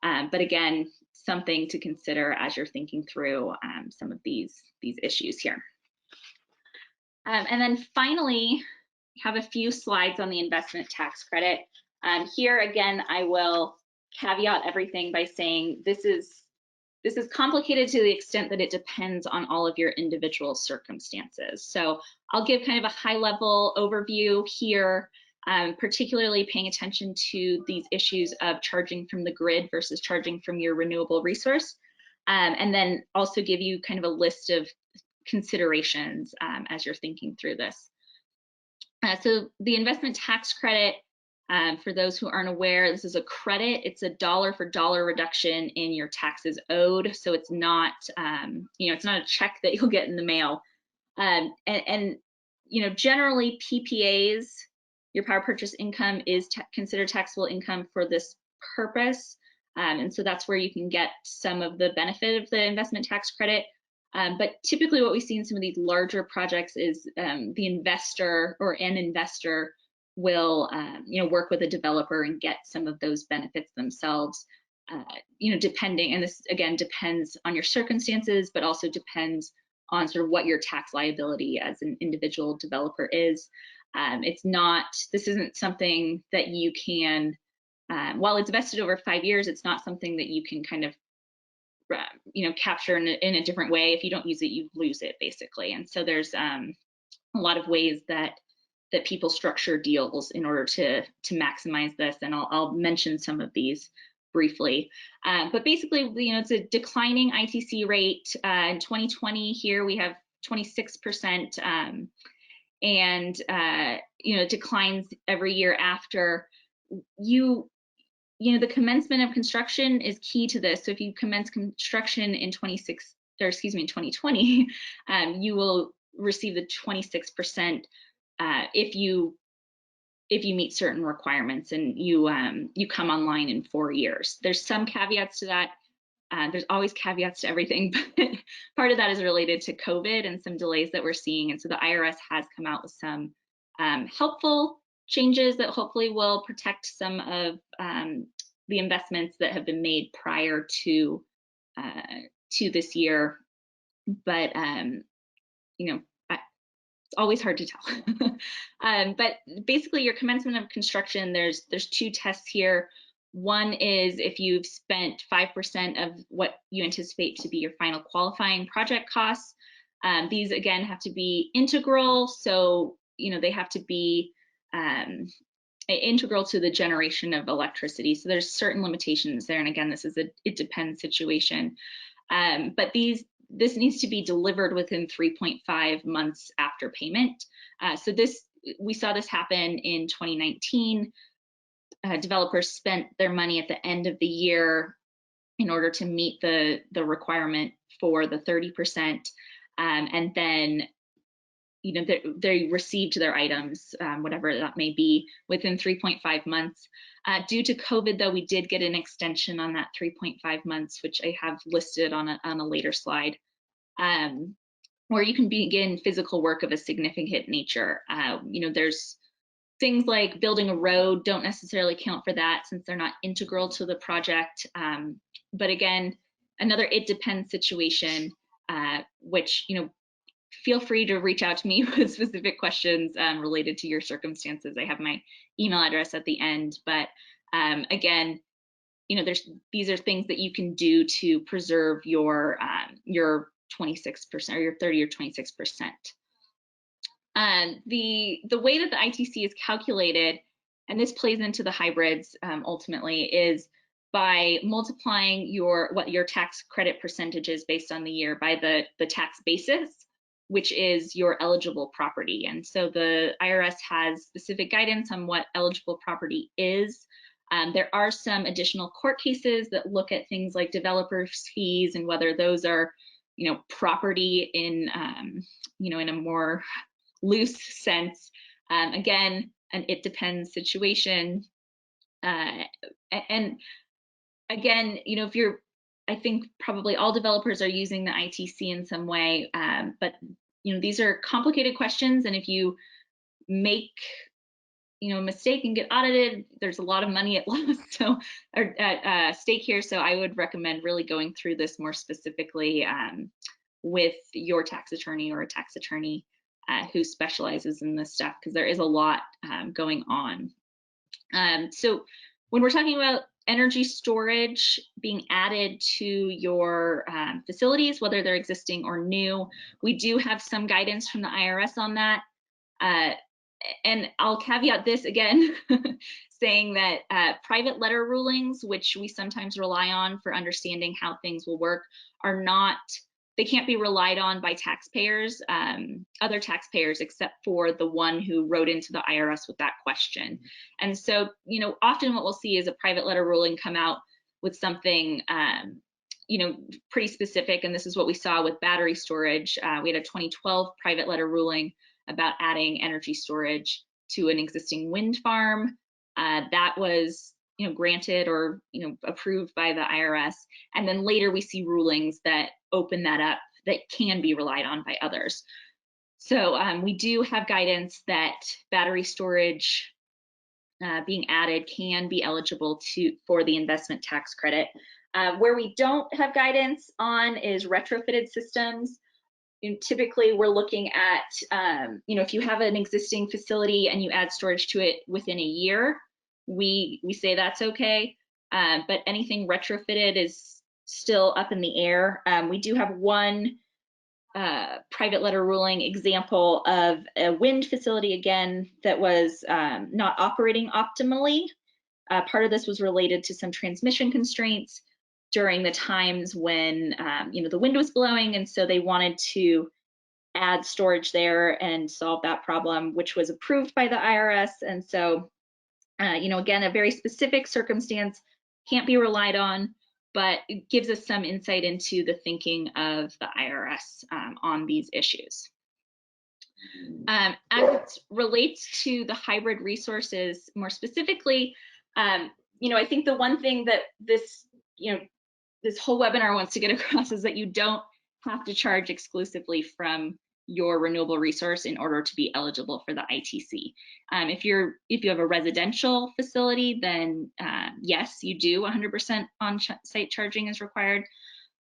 S3: But again, something to consider as you're thinking through some of these issues here. And then finally, we have a few slides on the investment tax credit. Here again, I will caveat everything by saying this is complicated to the extent that it depends on all of your individual circumstances. So I'll give kind of a high-level overview here, particularly paying attention to these issues of charging from the grid versus charging from your renewable resource, and then also give you kind of a list of considerations as you're thinking through this. So the investment tax credit, for those who aren't aware, this is a credit. It's a dollar for dollar reduction in your taxes owed. So it's not, it's not a check that you'll get in the mail. And generally PPAs, your power purchase income is considered taxable income for this purpose. And so that's where you can get some of the benefit of the investment tax credit. But typically what we see in some of these larger projects is the investor or an investor will work with a developer and get some of those benefits themselves, depending, and this again depends on your circumstances, but also depends on sort of what your tax liability as an individual developer is. This isn't something that you can, while it's vested over 5 years, it's not something that you can kind of capture in a different way. If you don't use it, you lose it basically. And so there's a lot of ways that people structure deals in order to maximize this, and I'll mention some of these briefly. But basically, it's a declining ITC rate. In 2020, here we have 26%, and it declines every year after. The commencement of construction is key to this. So if you commence construction in 2020, you will receive the 26%. If you if you meet certain requirements and you come online in 4 years. There's some caveats to that. There's always caveats to everything, but part of that is related to COVID and some delays that we're seeing. And so the IRS has come out with some helpful changes that hopefully will protect some of the investments that have been made prior to this year. But you know, it's always hard to tell. But basically, your commencement of construction, there's 2 tests here. One is if you've spent 5% of what you anticipate to be your final qualifying project costs. These again have to be integral, so they have to be integral to the generation of electricity. So there's certain limitations there, and again, this is it depends situation. But this needs to be delivered within 3.5 months after payment. So we saw this happen in 2019. Developers spent their money at the end of the year in order to meet the requirement for the 30%, and then they received their items, whatever that may be, within 3.5 months. Due to COVID, though, we did get an extension on that 3.5 months, which I have listed on a later slide, where you can begin physical work of a significant nature. There's things like building a road don't necessarily count for that since they're not integral to the project. But again, another it depends situation, which, feel free to reach out to me with specific questions related to your circumstances. I have my email address at the end, but again, these are things that you can do to preserve your 26% or your 30 or 26%. The way that the ITC is calculated, and this plays into the hybrids ultimately, is by multiplying what your tax credit percentage is based on the year by the tax basis, which is your eligible property. And so the IRS has specific guidance on what eligible property is. There are some additional court cases that look at things like developers' fees and whether those are, property in, in a more loose sense. Again, an it depends situation. And again, I think probably all developers are using the ITC in some way, but these are complicated questions, and if you make a mistake and get audited, there's a lot of money at stake here. So I would recommend really going through this more specifically with your tax attorney or a tax attorney who specializes in this stuff, because there is a lot going on. So when we're talking about energy storage being added to your facilities, whether they're existing or new, we do have some guidance from the IRS on that. And I'll caveat this again, saying that private letter rulings, which we sometimes rely on for understanding how things will work, they can't be relied on by taxpayers, other taxpayers, except for the one who wrote into the IRS with that question. And so, often what we'll see is a private letter ruling come out with something, pretty specific. And this is what we saw with battery storage. We had a 2012 private letter ruling about adding energy storage to an existing wind farm. That was granted or approved by the IRS, and then later we see rulings that open that up that can be relied on by others. So we do have guidance that battery storage being added can be eligible for the investment tax credit. Where we don't have guidance on is retrofitted systems. Typically we're looking at if you have an existing facility and you add storage to it within a year, we say that's okay, but anything retrofitted is still up in the air. We do have one private letter ruling example of a wind facility, again, that was not operating optimally. Part of this was related to some transmission constraints during the times when the wind was blowing, and so they wanted to add storage there and solve that problem, which was approved by the IRS. And so again, a very specific circumstance, can't be relied on, but it gives us some insight into the thinking of the IRS on these issues. As it relates to the hybrid resources more specifically, I think the one thing that this whole webinar wants to get across is that you don't have to charge exclusively from your renewable resource in order to be eligible for the ITC. If you have a residential facility, then yes, you do 100% on-site charging is required.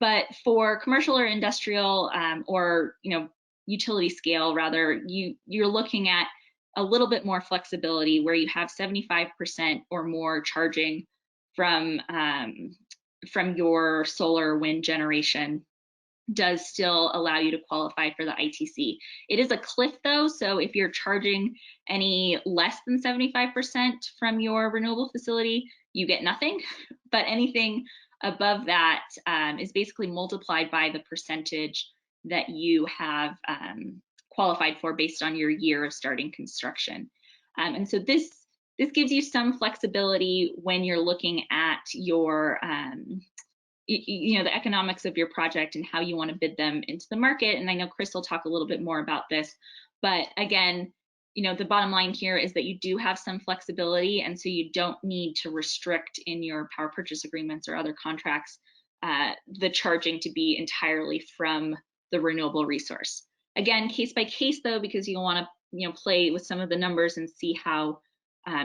S3: But for commercial or industrial or utility scale rather, you're looking at a little bit more flexibility where you have 75% or more charging from your solar or wind generation does still allow you to qualify for the ITC. It is a cliff though, so if you're charging any less than 75% from your renewable facility, you get nothing, but anything above that is basically multiplied by the percentage that you have qualified for based on your year of starting construction. And so this gives you some flexibility when you're looking at your the economics of your project and how you want to bid them into the market. And I know Chris will talk a little bit more about this, but again, the bottom line here is that you do have some flexibility, and so you don't need to restrict in your power purchase agreements or other contracts the charging to be entirely from the renewable resource. Again, case by case though, because you want to play with some of the numbers and see how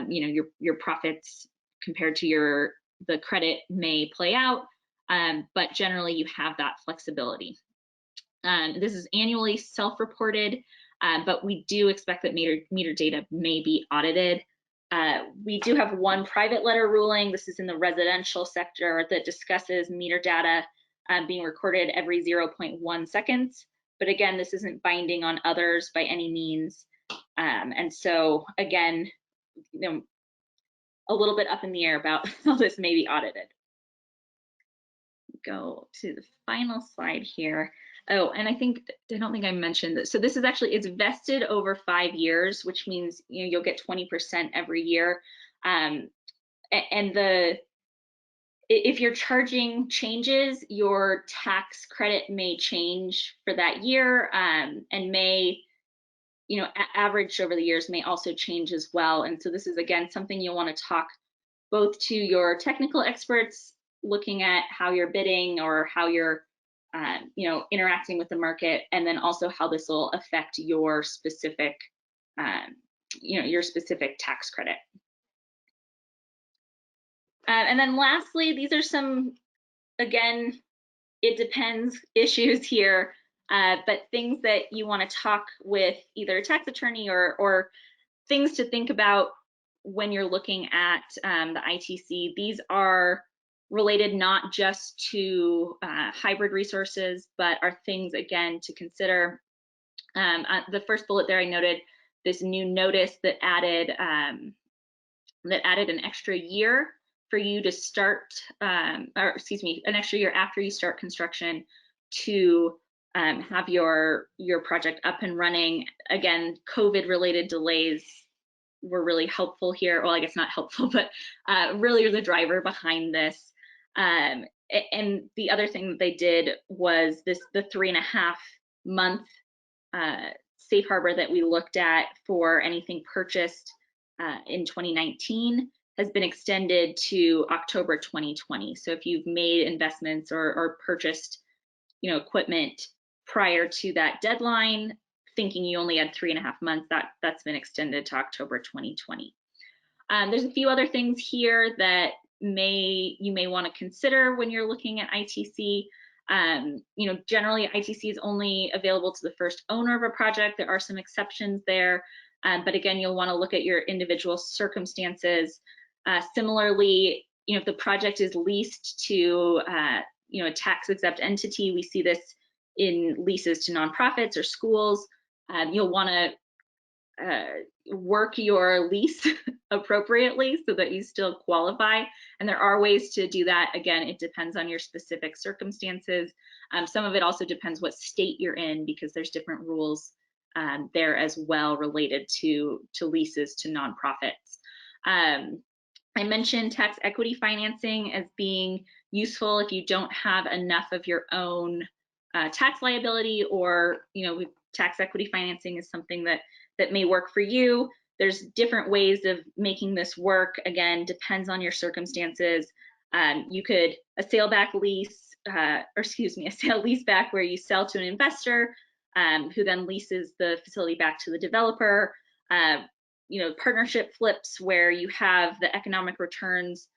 S3: your profits compared to the credit may play out. But generally you have that flexibility. This is annually self-reported, but we do expect that meter data may be audited. We do have one private letter ruling. This is in the residential sector that discusses meter data being recorded every 0.1 seconds. But again, this isn't binding on others by any means. And so again, a little bit up in the air about how this may be audited. Go to the final slide here. Oh, and I don't think I mentioned this. So this is actually, it's vested over 5 years, which means you'll get 20% every year. And if your charging changes, your tax credit may change for that year, and may, average over the years may also change as well. And so this is again something you'll want to talk both to your technical experts looking at how you're bidding or how you're interacting with the market, and then also how this will affect your specific your specific tax credit. And then lastly, these are some, again, it depends issues here, but things that you want to talk with either a tax attorney or things to think about when you're looking at the ITC. These are related not just to hybrid resources, but are things, again, to consider. The first bullet there, I noted this new notice that added an extra year for you to start, or excuse me, an extra year after you start construction to have your project up and running. Again, COVID-related delays were really helpful here. Well, I guess not helpful, but really are the driver behind this. And the other thing that they did was the 3.5 month safe harbor that we looked at for anything purchased in 2019 has been extended to October 2020. So if you've made investments or purchased equipment prior to that deadline, thinking you only had 3.5 months, that's been extended to October 2020. There's a few other things here that you may want to consider when you're looking at ITC. Generally ITC is only available to the first owner of a project. There are some exceptions there, but again, you'll want to look at your individual circumstances. Similarly, if the project is leased to a tax-exempt entity, we see this in leases to nonprofits or schools. You'll want to work your lease appropriately so that you still qualify. And there are ways to do that. Again, it depends on your specific circumstances. Some of it also depends what state you're in, because there's different rules there as well related to leases to nonprofits. I mentioned tax equity financing as being useful if you don't have enough of your own tax liability, or tax equity financing is something that may work for you. There's different ways of making this work. Again, depends on your circumstances. You could a sale leaseback where you sell to an investor who then leases the facility back to the developer. Partnership flips where you have the economic returns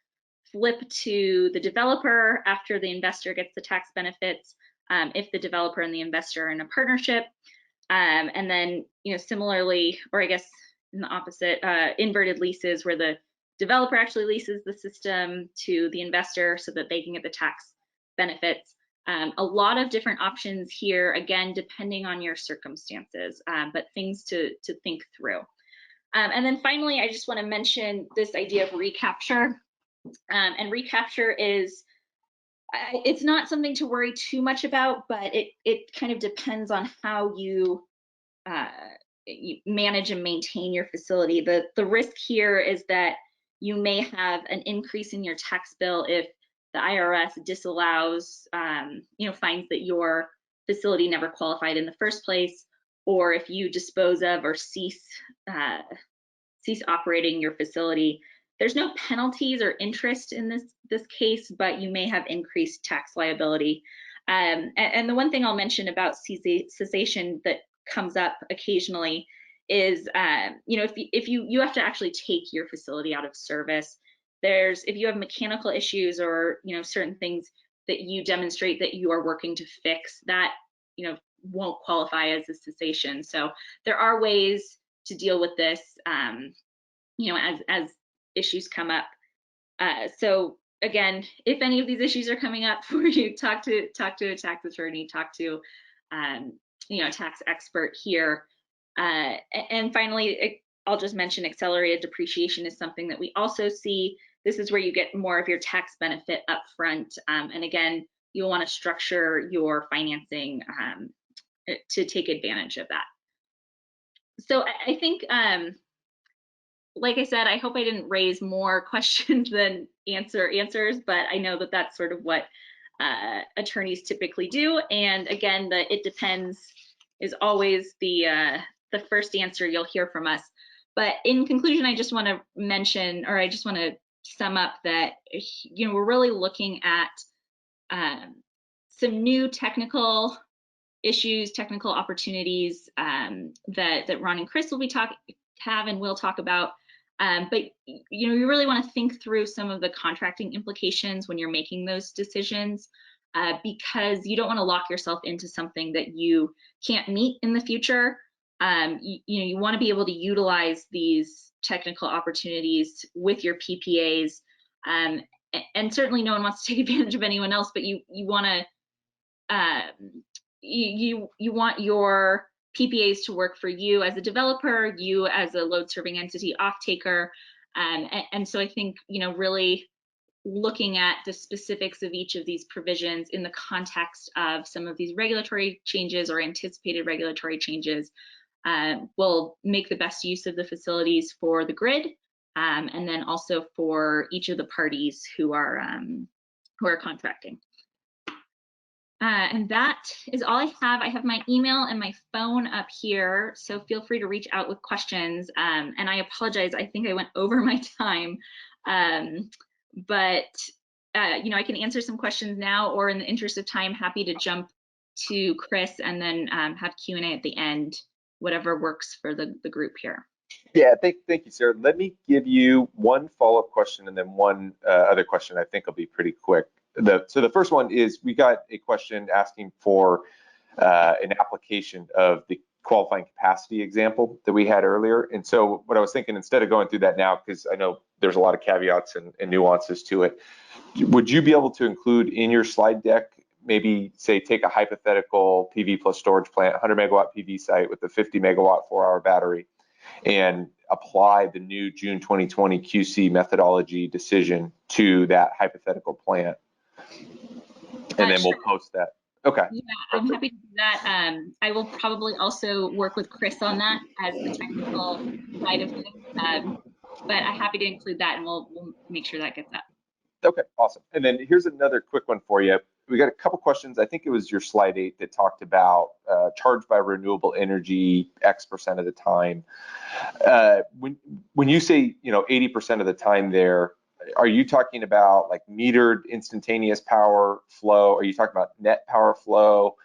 S3: flip to the developer after the investor gets the tax benefits, if the developer and the investor are in a partnership. And then, similarly, or I guess in the opposite, inverted leases where the developer actually leases the system to the investor so that they can get the tax benefits. A lot of different options here, again, depending on your circumstances, but things to think through. And then finally, I just want to mention this idea of recapture. And recapture it's not something to worry too much about, but it kind of depends on how you manage and maintain your facility. The risk here is that you may have an increase in your tax bill if the IRS disallows, finds that your facility never qualified in the first place, or if you dispose of or cease operating your facility. There's no penalties or interest in this case, but you may have increased tax liability. And the one thing I'll mention about cessation that comes up occasionally is, if you have to actually take your facility out of service. If you have mechanical issues or certain things that you demonstrate that you are working to fix, that won't qualify as a cessation. So there are ways to deal with this, as issues come up. So again, if any of these issues are coming up for you, talk to a tax attorney, talk to a tax expert here. And finally, I'll just mention accelerated depreciation is something that we also see. This is where you get more of your tax benefit up front. And again, you'll want to structure your financing to take advantage of that. So I think, like I said, I hope I didn't raise more questions than answers, but I know that that's sort of what attorneys typically do. And again, it depends is always the first answer you'll hear from us. But in conclusion, I just want to mention, or I just want to sum up that we're really looking at some new technical issues, technical opportunities that Ron and Chris will be will talk about. But you really want to think through some of the contracting implications when you're making those decisions, because you don't want to lock yourself into something that you can't meet in the future. You want to be able to utilize these technical opportunities with your PPAs, and certainly no one wants to take advantage of anyone else, but you want to you want your PPAs to work for you as a developer, you as a load serving entity off taker. And so I think, really looking at the specifics of each of these provisions in the context of some of these regulatory changes or anticipated regulatory changes will make the best use of the facilities for the grid, and then also for each of the parties who are contracting. And that is all I have. I have my email and my phone up here, so feel free to reach out with questions. And I apologize, I think I went over my time, but I can answer some questions now, or in the interest of time, happy to jump to Chris and then have Q&A at the end, whatever works for the group here.
S1: Yeah, thank you, Sarah. Let me give you one follow-up question and then one other question I think will be pretty quick. So the first one is, we got a question asking for an application of the qualifying capacity example that we had earlier. And so what I was thinking, instead of going through that now, because I know there's a lot of caveats and nuances to it, would you be able to include in your slide deck, maybe say take a hypothetical PV plus storage plant, 100 megawatt PV site with a 50 megawatt 4-hour battery, and apply the new June 2020 QC methodology decision to that hypothetical plant? And then we'll post that. Okay.
S3: Yeah, I'm happy to do that. I will probably also work with Chris on that as the technical side of things, but I'm happy to include that, and we'll make sure that gets up.
S1: Okay, awesome. And then here's another quick one for you. we got a couple questions. I think it was your slide 8 that talked about charged by renewable energy X% of the time. When you say 80% of the time there, are you talking about like metered instantaneous power flow? Are you talking about net power flow?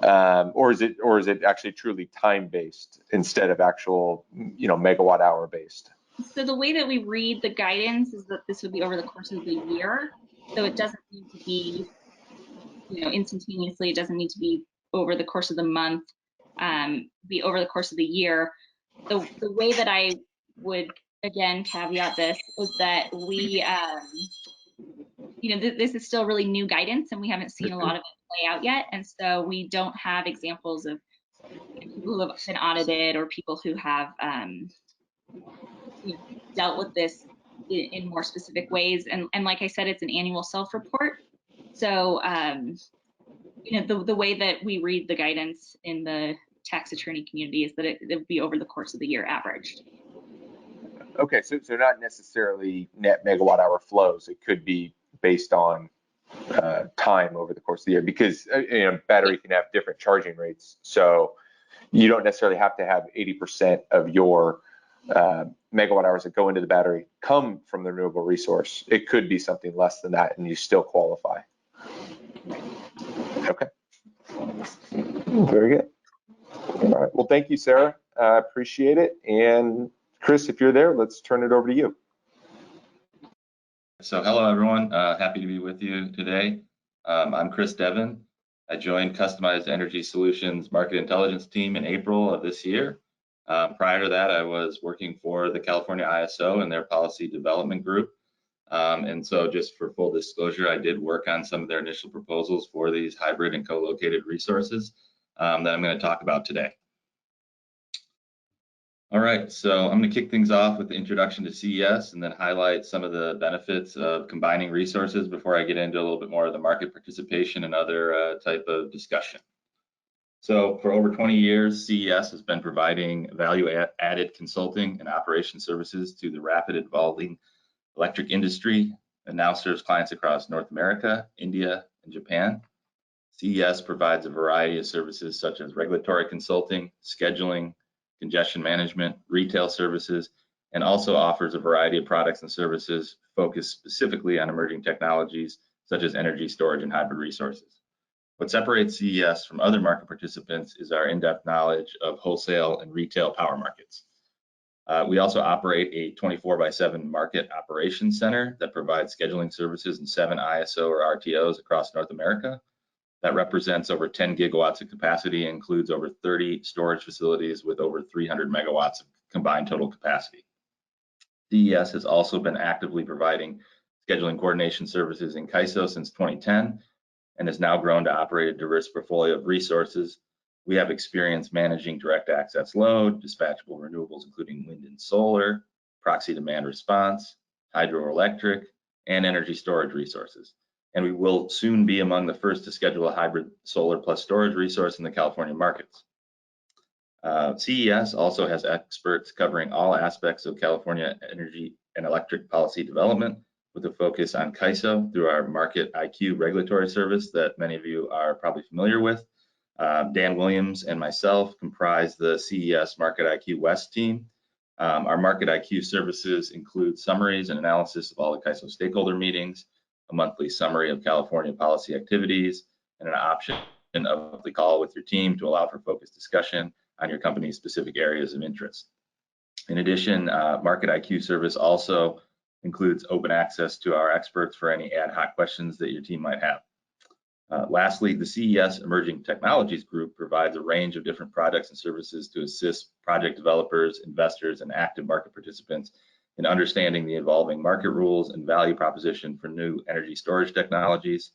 S1: Or is it actually truly time based instead of actual megawatt hour based?
S3: So the way that we read the guidance is that this would be over the course of the year. So it doesn't need to be instantaneously. It doesn't need to be over the course of the month. Be over the course of the year. The way that I would again caveat this is that we this is still really new guidance and we haven't seen a lot of it play out yet, and so we don't have examples of people who have been audited or people who have dealt with this in more specific ways. And like I said, it's an annual self-report. So the way that we read the guidance in the tax attorney community is that it would be over the course of the year averaged.
S1: Okay, so not necessarily net megawatt hour flows. It could be based on time over the course of the year, because battery can have different charging rates. So you don't necessarily have to have 80% of your megawatt hours that go into the battery come from the renewable resource. It could be something less than that and you still qualify. Okay. Very good. All right. Well, thank you, Sarah. I appreciate it. And Chris, if you're there, let's turn it over to you.
S4: So hello, everyone. Happy to be with you today. I'm Chris Devon. I joined Customized Energy Solutions Market Intelligence team in April of this year. Prior to that, I was working for the California ISO and their policy development group. And so just for full disclosure, I did work on some of their initial proposals for these hybrid and co-located resources that I'm going to talk about today. All right, so I'm going to kick things off with the introduction to CES and then highlight some of the benefits of combining resources before I get into a little bit more of the market participation and other type of discussion. So for over 20 years, CES has been providing value-added consulting and operation services to the rapid evolving electric industry and now serves clients across North America, India, and Japan. CES provides a variety of services such as regulatory consulting, scheduling, congestion management, retail services, and also offers a variety of products and services focused specifically on emerging technologies such as energy storage and hybrid resources. What separates CES from other market participants is our in-depth knowledge of wholesale and retail power markets. We also operate a 24/7 market operations center that provides scheduling services in 7 ISO or RTOs across North America. That represents over 10 gigawatts of capacity and includes over 30 storage facilities with over 300 megawatts of combined total capacity. CES has also been actively providing scheduling coordination services in CAISO since 2010 and has now grown to operate a diverse portfolio of resources. We have experience managing direct access load, dispatchable renewables, including wind and solar, proxy demand response, hydroelectric, and energy storage resources. And we will soon be among the first to schedule a hybrid solar plus storage resource in the California markets. CES also has experts covering all aspects of California energy and electric policy development, with a focus on CAISO through our Market IQ regulatory service that many of you are probably familiar with. Dan Williams and myself comprise the CES Market IQ West team. Our Market IQ services include summaries and analysis of all the CAISO stakeholder meetings, a monthly summary of California policy activities, and an option of the call with your team to allow for focused discussion on your company's specific areas of interest. In addition, Market IQ service also includes open access to our experts for any ad hoc questions that your team might have. Lastly, the CES Emerging Technologies Group provides a range of different products and services to assist project developers, investors, and active market participants in understanding the evolving market rules and value proposition for new energy storage technologies.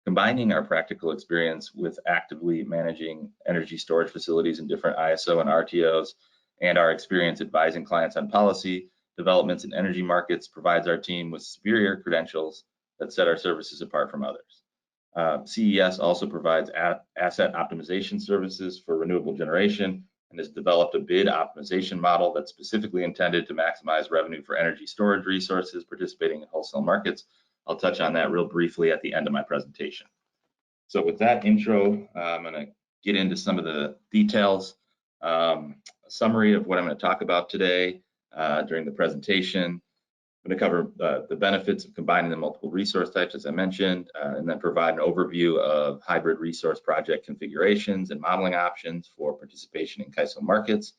S4: Combining our practical experience with actively managing energy storage facilities in different ISO and RTOs and our experience advising clients on policy developments in energy markets provides our team with superior credentials that set our services apart from others. CES also provides asset optimization services for renewable generation and has developed a bid optimization model that's specifically intended to maximize revenue for energy storage resources participating in wholesale markets. I'll touch on that real briefly at the end of my presentation. So with that intro, I'm going to get into some of the details. A summary of what I'm going to talk about today during the presentation. I'm going to cover the benefits of combining the multiple resource types, as I mentioned, and then provide an overview of hybrid resource project configurations and modeling options for participation in CAISO markets,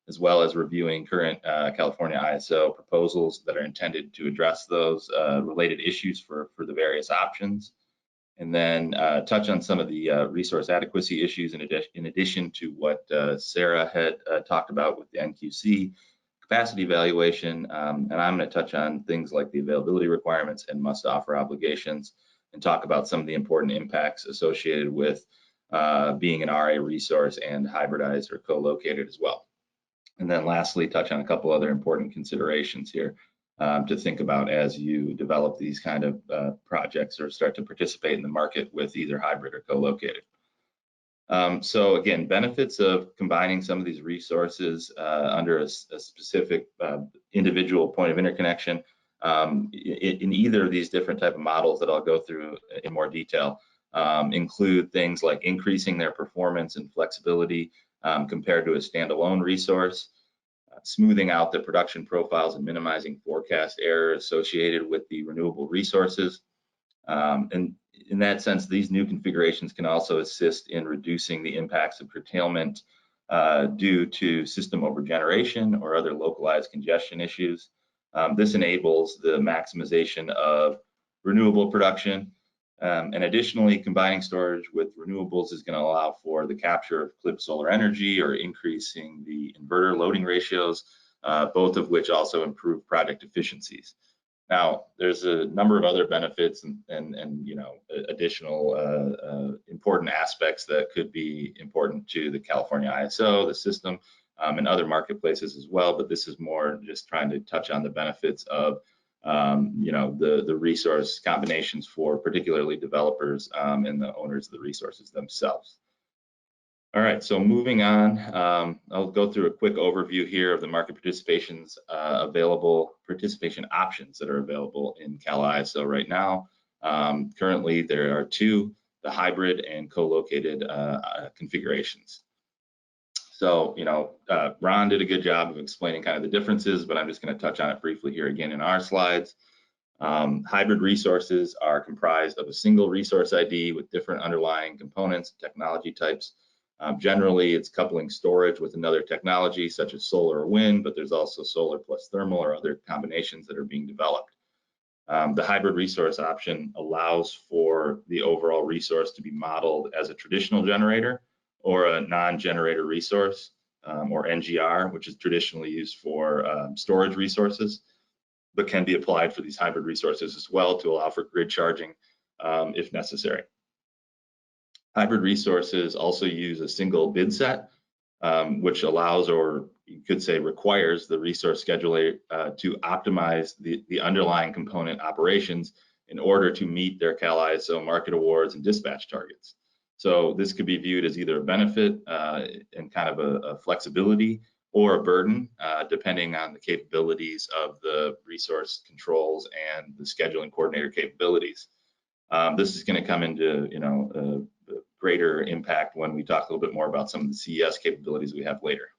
S4: as well as reviewing current California ISO proposals that are intended to address those related issues for the various options. And then touch on some of the resource adequacy issues in addition to what Sarah had talked about with the NQC capacity evaluation, and I'm going to touch on things like the availability requirements and must offer obligations, and talk about some of the important impacts associated with being an RA resource and hybridized or co-located as well. And then lastly, touch on a couple other important considerations here to think about as you develop these kind of projects or start to participate in the market with either hybrid or co-located. So again, benefits of combining some of these resources under a specific individual point of interconnection in either of these different type of models that I'll go through in more detail include things like increasing their performance and flexibility compared to a standalone resource, smoothing out the production profiles and minimizing forecast error associated with the renewable resources. And in that sense, these new configurations can also assist in reducing the impacts of curtailment due to system overgeneration or other localized congestion issues. This enables the maximization of renewable production. And additionally, combining storage with renewables is going to allow for the capture of clipped solar energy or increasing the inverter loading ratios, both of which also improve project efficiencies. Now, there's a number of other benefits and you know, additional important aspects that could be important to the California ISO, the system, and other marketplaces as well. But this is more just trying to touch on the benefits of you know, the resource combinations for particularly developers and the owners of the resources themselves. All right, so moving on, I'll go through a quick overview here of the market participations participation options that are available in Cal ISO right now. Currently, there are two, the hybrid and co-located configurations. So, you know, Ron did a good job of explaining kind of the differences, but I'm just going to touch on it briefly here again in our slides. Hybrid resources are comprised of a single resource ID with different underlying components, technology types. Generally, it's coupling storage with another technology such as solar or wind, but there's also solar plus thermal or other combinations that are being developed. The hybrid resource option allows for the overall resource to be modeled as a traditional generator or a non-generator resource, or NGR, which is traditionally used for storage resources, but can be applied for these hybrid resources as well to allow for grid charging if necessary. Hybrid resources also use a single bid set, which allows, or you could say requires, the resource scheduler to optimize the underlying component operations in order to meet their Cal ISO market awards and dispatch targets. So this could be viewed as either a benefit and kind of a flexibility or a burden, depending on the capabilities of the resource controls and the scheduling coordinator capabilities. This is going to come into, you know, greater impact when we talk a little bit more about some of the CES capabilities we have later.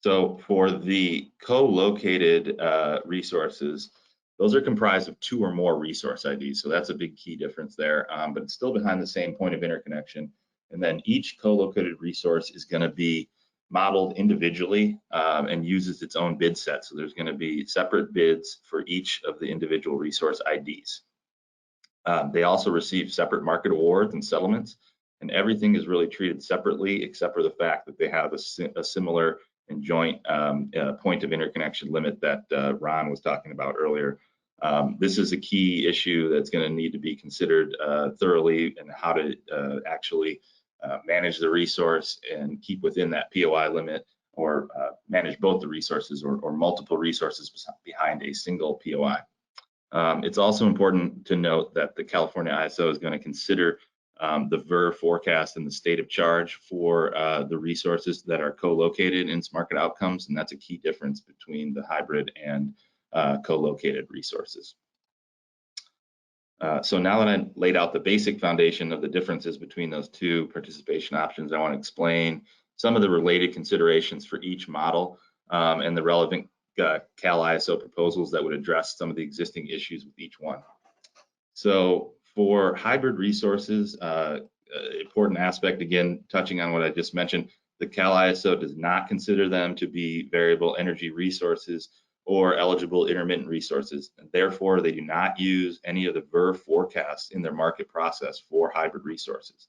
S4: So for the co-located resources, those are comprised of two or more resource IDs. So that's a big key difference there, but it's still behind the same point of interconnection. And then each co-located resource is going to be modeled individually and uses its own bid set. So there's going to be separate bids for each of the individual resource IDs. They also receive separate market awards and settlements, and everything is really treated separately except for the fact that they have a similar and joint point of interconnection limit that Ron was talking about earlier. This is a key issue that's going to need to be considered thoroughly, and how to actually manage the resource and keep within that POI limit, or manage both the resources or multiple resources behind a single POI. It's also important to note that the California ISO is going to consider the VER forecast and the state of charge for the resources that are co-located in its market outcomes, and that's a key difference between the hybrid and co-located resources. So now that I laid out the basic foundation of the differences between those two participation options, I want to explain some of the related considerations for each model and the relevant CAISO proposals that would address some of the existing issues with each one. So for hybrid resources, important aspect, again, touching on what I just mentioned, the CAISO does not consider them to be variable energy resources or eligible intermittent resources. And therefore, they do not use any of the VER forecasts in their market process for hybrid resources.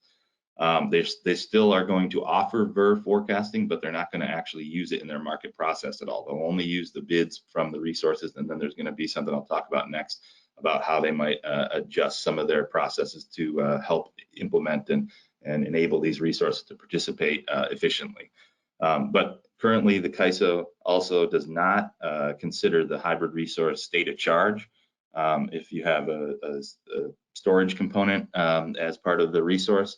S4: They still are going to offer VER forecasting, but they're not going to actually use it in their market process at all. They'll only use the bids from the resources, and then there's going to be something I'll talk about next about how they might adjust some of their processes to help implement and enable these resources to participate efficiently. But currently, the CAISO also does not consider the hybrid resource state of charge. If you have a storage component as part of the resource,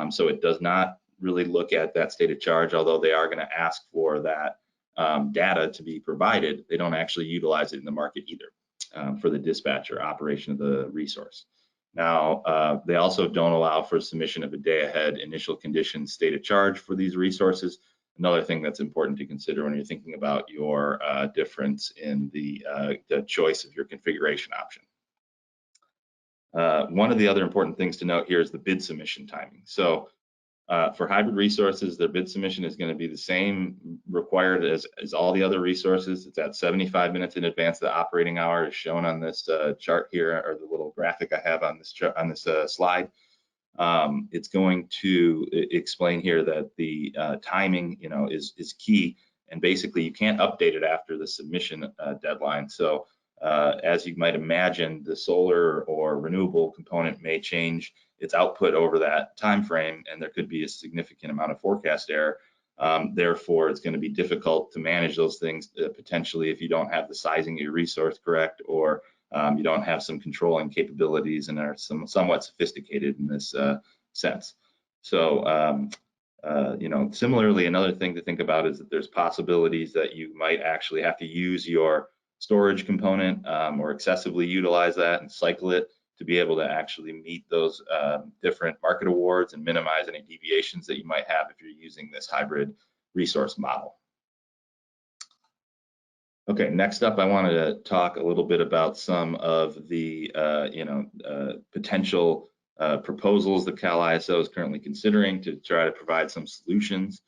S4: so it does not really look at that state of charge, although they are going to ask for that data to be provided. They don't actually utilize it in the market either for the dispatch or operation of the resource. Now, they also don't allow for submission of a day-ahead initial condition state of charge for these resources. Another thing that's important to consider when you're thinking about your difference in the choice of your configuration option. One of the other important things to note here is the bid submission timing. So for hybrid resources, their bid submission is going to be the same required as all the other resources. It's at 75 minutes in advance of the operating hour, as shown on this chart here, or the little graphic I have on this slide. It's going to explain here that the timing, is key, and basically you can't update it after the submission deadline. So as you might imagine, the solar or renewable component may change its output over that time frame, and there could be a significant amount of forecast error. Therefore, it's going to be difficult to manage those things potentially if you don't have the sizing of your resource correct, or you don't have some controlling capabilities and are somewhat sophisticated in this sense. So, similarly, another thing to think about is that there's possibilities that you might actually have to use your storage component or excessively utilize that and cycle it to be able to actually meet those different market awards and minimize any deviations that you might have if you're using this hybrid resource model. Okay, next up, I wanted to talk a little bit about some of the potential proposals that CAISO is currently considering to try to provide some solutions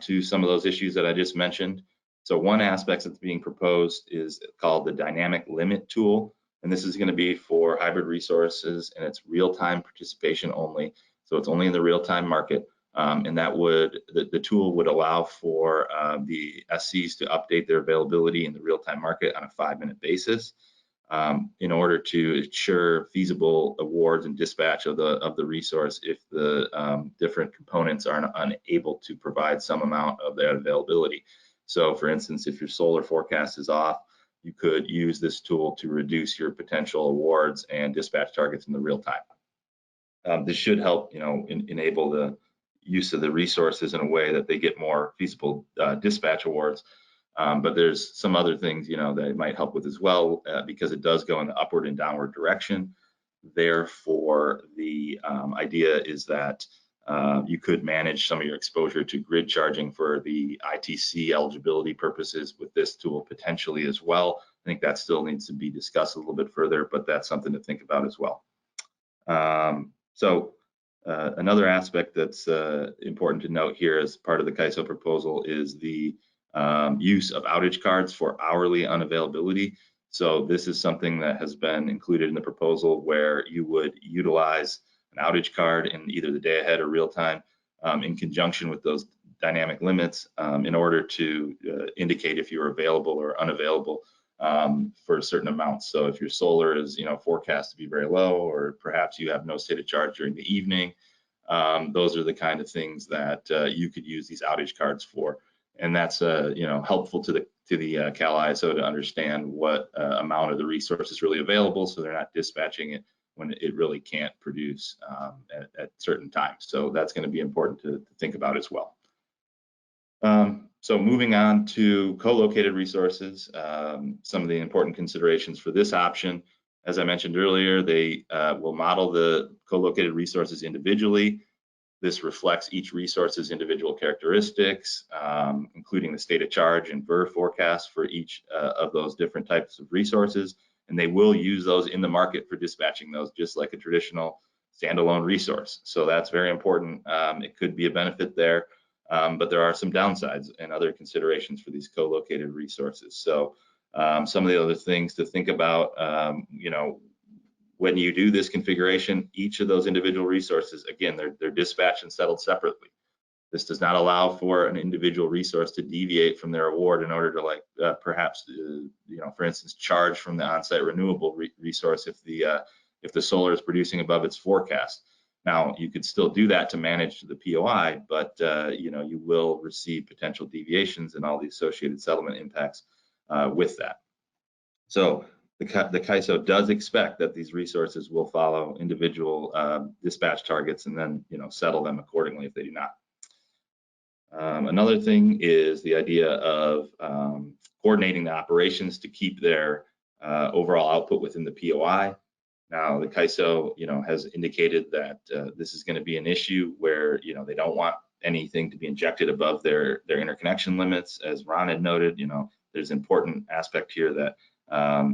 S4: to some of those issues that I just mentioned. So one aspect that's being proposed is called the dynamic limit tool, and this is going to be for hybrid resources, and it's real-time participation only. So it's only in the real-time market. And that the tool would allow for the SCs to update their availability in the real-time market on a 5-minute basis in order to ensure feasible awards and dispatch of the resource if the different components are unable to provide some amount of that availability. So for instance, if your solar forecast is off, you could use this tool to reduce your potential awards and dispatch targets in the real time. This should help, enable the use of the resources in a way that they get more feasible dispatch awards. But there's some other things, that it might help with as well, because it does go in the upward and downward direction. Therefore, the idea is that you could manage some of your exposure to grid charging for the ITC eligibility purposes with this tool potentially as well. I think that still needs to be discussed a little bit further, but that's something to think about as well. Another aspect that's important to note here as part of the CAISO proposal is the use of outage cards for hourly unavailability. So this is something that has been included in the proposal where you would utilize an outage card in either the day ahead or real time in conjunction with those dynamic limits in order to indicate if you're available or unavailable for certain amounts. So if your solar is forecast to be very low, or perhaps you have no state of charge during the evening, those are the kind of things that you could use these outage cards for. And that's helpful to the CAISO to understand what amount of the resource is really available, so they're not dispatching it when it really can't produce at certain times. So that's going to be important to think about as well. So moving on to co-located resources, some of the important considerations for this option As I mentioned earlier, they will model the co-located resources individually. This reflects each resource's individual characteristics, including the state of charge and VER forecast for each of those different types of resources. And they will use those in the market for dispatching those, just like a traditional standalone resource. So that's very important. It could be a benefit there, but there are some downsides and other considerations for these co-located resources. So some of the other things to think about, when you do this configuration, each of those individual resources, again, they're dispatched and settled separately. This does not allow for an individual resource to deviate from their award in order to perhaps, for instance, charge from the on-site renewable resource if the solar is producing above its forecast. Now, you could still do that to manage the POI, but you will receive potential deviations and all the associated settlement impacts with that. So the CAISO does expect that these resources will follow individual dispatch targets and then settle them accordingly if they do not. Another thing is the idea of coordinating the operations to keep their overall output within the POI. Now the CAISO has indicated that this is going to be an issue where they don't want anything to be injected above their interconnection limits. As Ron had noted, there's an important aspect here that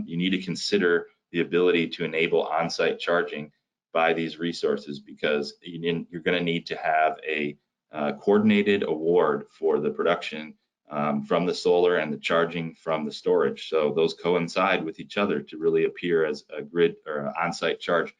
S4: you need to consider the ability to enable on-site charging by these resources, because you're going to need to have a coordinated award for the production from the solar and the charging from the storage. So those coincide with each other to really appear as a grid or on-site charge.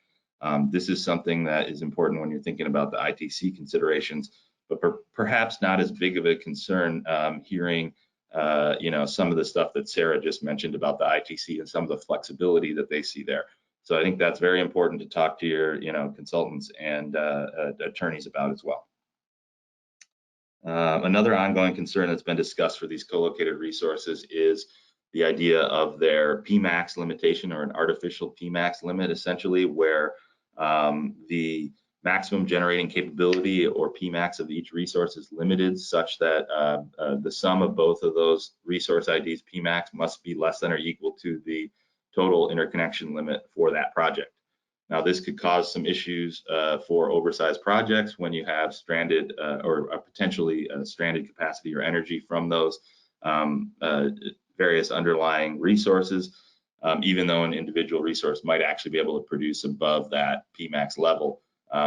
S4: This is something that is important when you're thinking about the ITC considerations, but perhaps not as big of a concern hearing some of the stuff that Sarah just mentioned about the ITC and some of the flexibility that they see there. So I think that's very important to talk to your consultants and attorneys about as well. Another ongoing concern that's been discussed for these co-located resources is the idea of their Pmax limitation, or an artificial Pmax limit, essentially, where the maximum generating capability, or Pmax, of each resource is limited such that the sum of both of those resource IDs Pmax must be less than or equal to the total interconnection limit for that project. Now, this could cause some issues for oversized projects when you have stranded or potentially stranded capacity or energy from those various underlying resources, even though an individual resource might actually be able to produce above that Pmax level.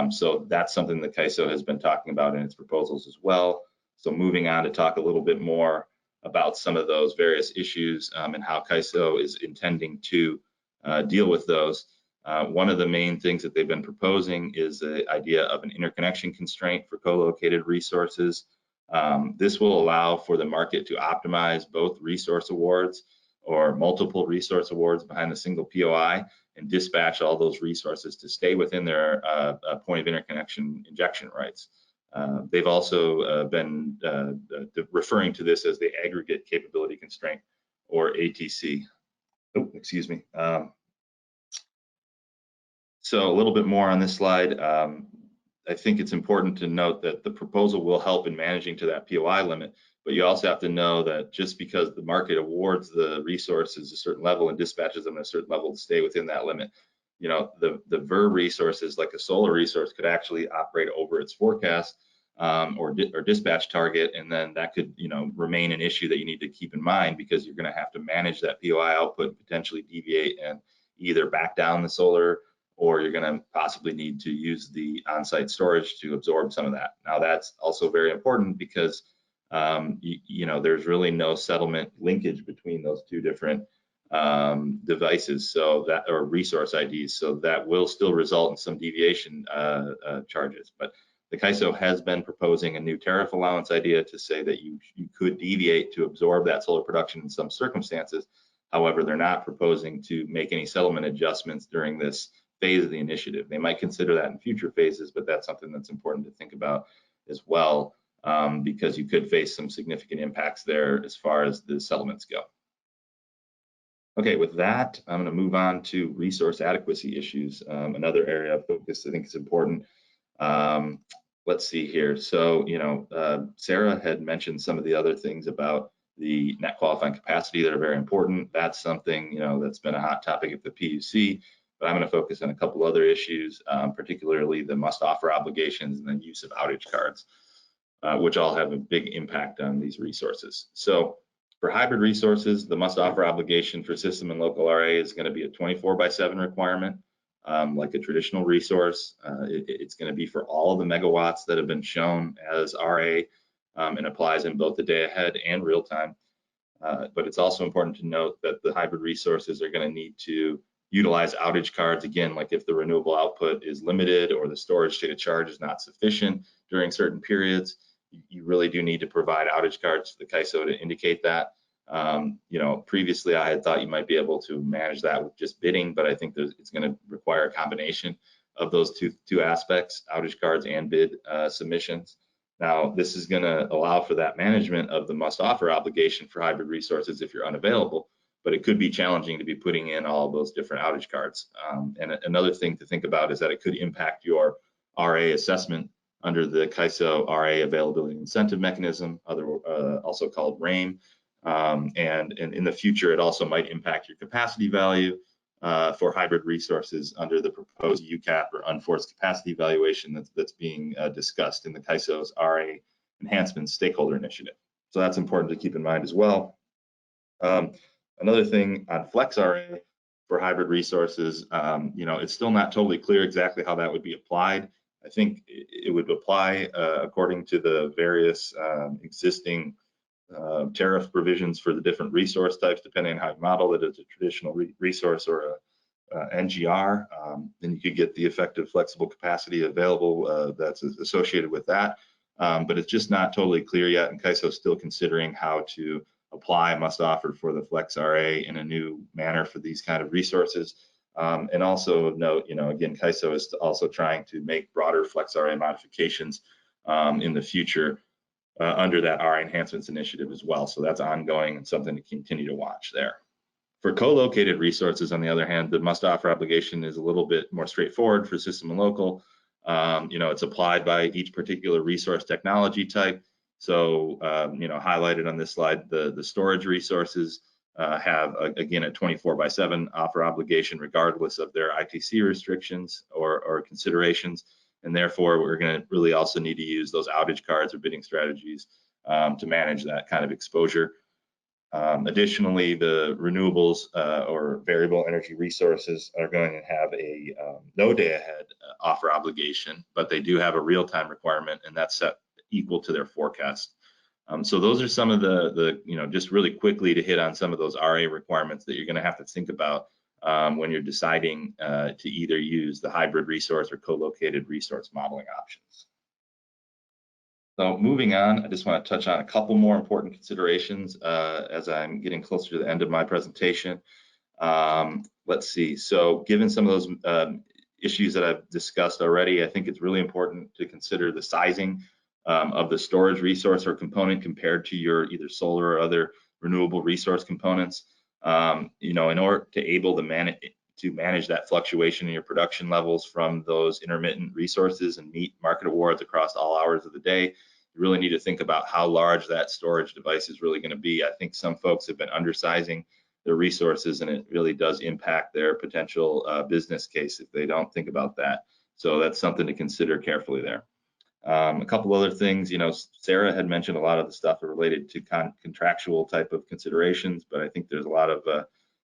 S4: So that's something that CAISO has been talking about in its proposals as well. So moving on to talk a little bit more about some of those various issues and how CAISO is intending to deal with those. One of the main things that they've been proposing is the idea of an interconnection constraint for co-located resources. This will allow for the market to optimize both resource awards or multiple resource awards behind a single POI and dispatch all those resources to stay within their point of interconnection injection rights. They've also been referring to this as the aggregate capability constraint, or ATC. Oh, excuse me. So a little bit more on this slide. I think it's important to note that the proposal will help in managing to that POI limit, but you also have to know that just because the market awards the resources a certain level and dispatches them at a certain level to stay within that limit, the VER resources, like a solar resource, could actually operate over its forecast or dispatch target, and then that could remain an issue that you need to keep in mind, because you're going to have to manage that POI output and potentially deviate and either back down the solar, or you're going to possibly need to use the on-site storage to absorb some of that. Now, that's also very important because there's really no settlement linkage between those two different devices, so that, or resource IDs, so that will still result in some deviation charges. But the CAISO has been proposing a new tariff allowance idea to say that you could deviate to absorb that solar production in some circumstances. However, they're not proposing to make any settlement adjustments during this phase of the initiative. They might consider that in future phases, but that's something that's important to think about as well, because you could face some significant impacts there as far as the settlements go. Okay, with that, I'm going to move on to resource adequacy issues, another area of focus I think is important. Let's see here. So, Sarah had mentioned some of the other things about the net qualifying capacity that are very important. That's something, you know, that's been a hot topic at the PUC, but I'm going to focus on a couple other issues, particularly the must offer obligations and then use of outage cards, which all have a big impact on these resources. So for hybrid resources, the must offer obligation for system and local RA is going to be a 24/7 requirement. Like a traditional resource, it's going to be for all of the megawatts that have been shown as RA, and applies in both the day ahead and real time. But it's also important to note that the hybrid resources are going to need to utilize outage cards, again, like if the renewable output is limited or the storage state of charge is not sufficient during certain periods, you really do need to provide outage cards to the CAISO to indicate that. You know, previously I had thought you might be able to manage that with just bidding, but I think it's going to require a combination of those two aspects, outage cards and bid submissions. Now, this is going to allow for that management of the must offer obligation for hybrid resources if you're unavailable, but it could be challenging to be putting in all those different outage cards. And another thing to think about is that it could impact your RA assessment under the CAISO RA Availability Incentive Mechanism, also called RAIM. And in the future, it also might impact your capacity value for hybrid resources under the proposed UCAP or unforced capacity evaluation that's being discussed in the CAISO's RA Enhancement Stakeholder Initiative. So that's important to keep in mind as well. Another thing on Flex RA for hybrid resources, you know, it's still not totally clear exactly how that would be applied. I think it would apply according to the various existing tariff provisions for the different resource types, depending on how you model it as a traditional resource or a NGR. Then you could get the effective flexible capacity available that's associated with that. But it's just not totally clear yet, and CAISO is still considering how to apply must offer for the Flex RA in a new manner for these kind of resources. And also note, you know, again, CAISO is also trying to make broader Flex RA modifications in the future under that RA Enhancements Initiative as well. So that's ongoing and something to continue to watch there. For co-located resources, on the other hand, the must offer obligation is a little bit more straightforward for system and local. You know, it's applied by each particular resource technology type. So, you know, highlighted on this slide, the storage resources have, again, a 24/7 offer obligation regardless of their ITC restrictions or considerations. And therefore, we're going to really also need to use those outage cards or bidding strategies to manage that kind of exposure. Additionally, the renewables or variable energy resources are going to have a no day ahead offer obligation, but they do have a real-time requirement, and that's set equal to their forecast. So those are some of the, you know, just really quickly to hit on some of those RA requirements that you're going to have to think about when you're deciding to either use the hybrid resource or co-located resource modeling options. So moving on, I just want to touch on a couple more important considerations as I'm getting closer to the end of my presentation. Let's see, so given some of those issues that I've discussed already, I think it's really important to consider the sizing of the storage resource or component compared to your either solar or other renewable resource components. You know, in order to able to manage that fluctuation in your production levels from those intermittent resources and meet market awards across all hours of the day, you really need to think about how large that storage device is really going to be. I think some folks have been undersizing their resources, and it really does impact their potential business case if they don't think about that. So that's something to consider carefully there. A couple other things, you know, Sarah had mentioned a lot of the stuff related to contractual type of considerations, but I think there's a lot of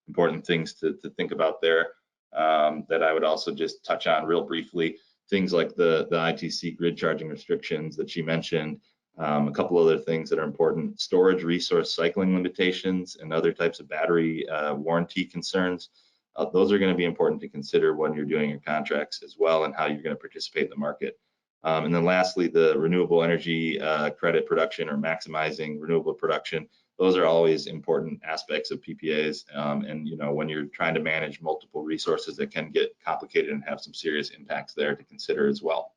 S4: important things to think about there that I would also just touch on real briefly. Things like the ITC grid charging restrictions that she mentioned, a couple other things that are important, storage resource cycling limitations and other types of battery warranty concerns. Those are going to be important to consider when you're doing your contracts as well and how you're going to participate in the market. And then lastly, the renewable energy credit production or maximizing renewable production. Those are always important aspects of PPAs. And, you know, when you're trying to manage multiple resources, that can get complicated and have some serious impacts there to consider as well.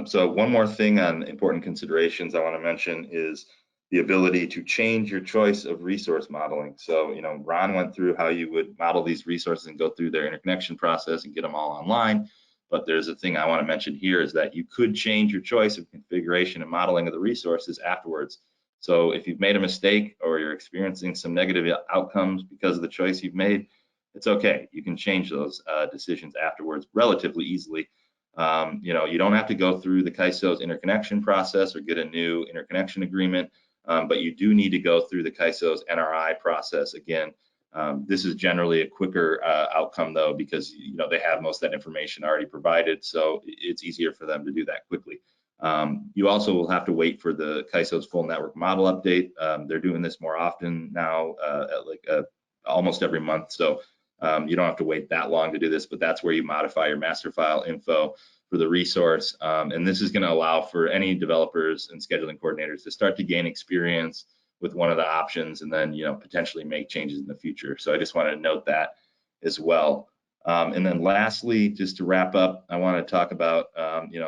S4: So one more thing on important considerations I want to mention is the ability to change your choice of resource modeling. So, you know, Ron went through how you would model these resources and go through their interconnection process and get them all online. But there's a thing I want to mention here is that you could change your choice of configuration and modeling of the resources afterwards. So if you've made a mistake or you're experiencing some negative outcomes because of the choice you've made, it's okay. You can change those decisions afterwards relatively easily. You don't have to go through the CAISO's interconnection process or get a new interconnection agreement, but you do need to go through the CAISO's NRI process. Again, this is generally a quicker outcome though, because they have most of that information already provided, so it's easier for them to do that quickly. You also will have to wait for the CAISO's full network model update. They're doing this more often now, almost every month, so you don't have to wait that long to do this, but that's where you modify your master file info for the resource. And this is going to allow for any developers and scheduling coordinators to start to gain experience with one of the options, and then potentially make changes in the future. So I just want to note that as well. And then lastly, just to wrap up, I want to talk about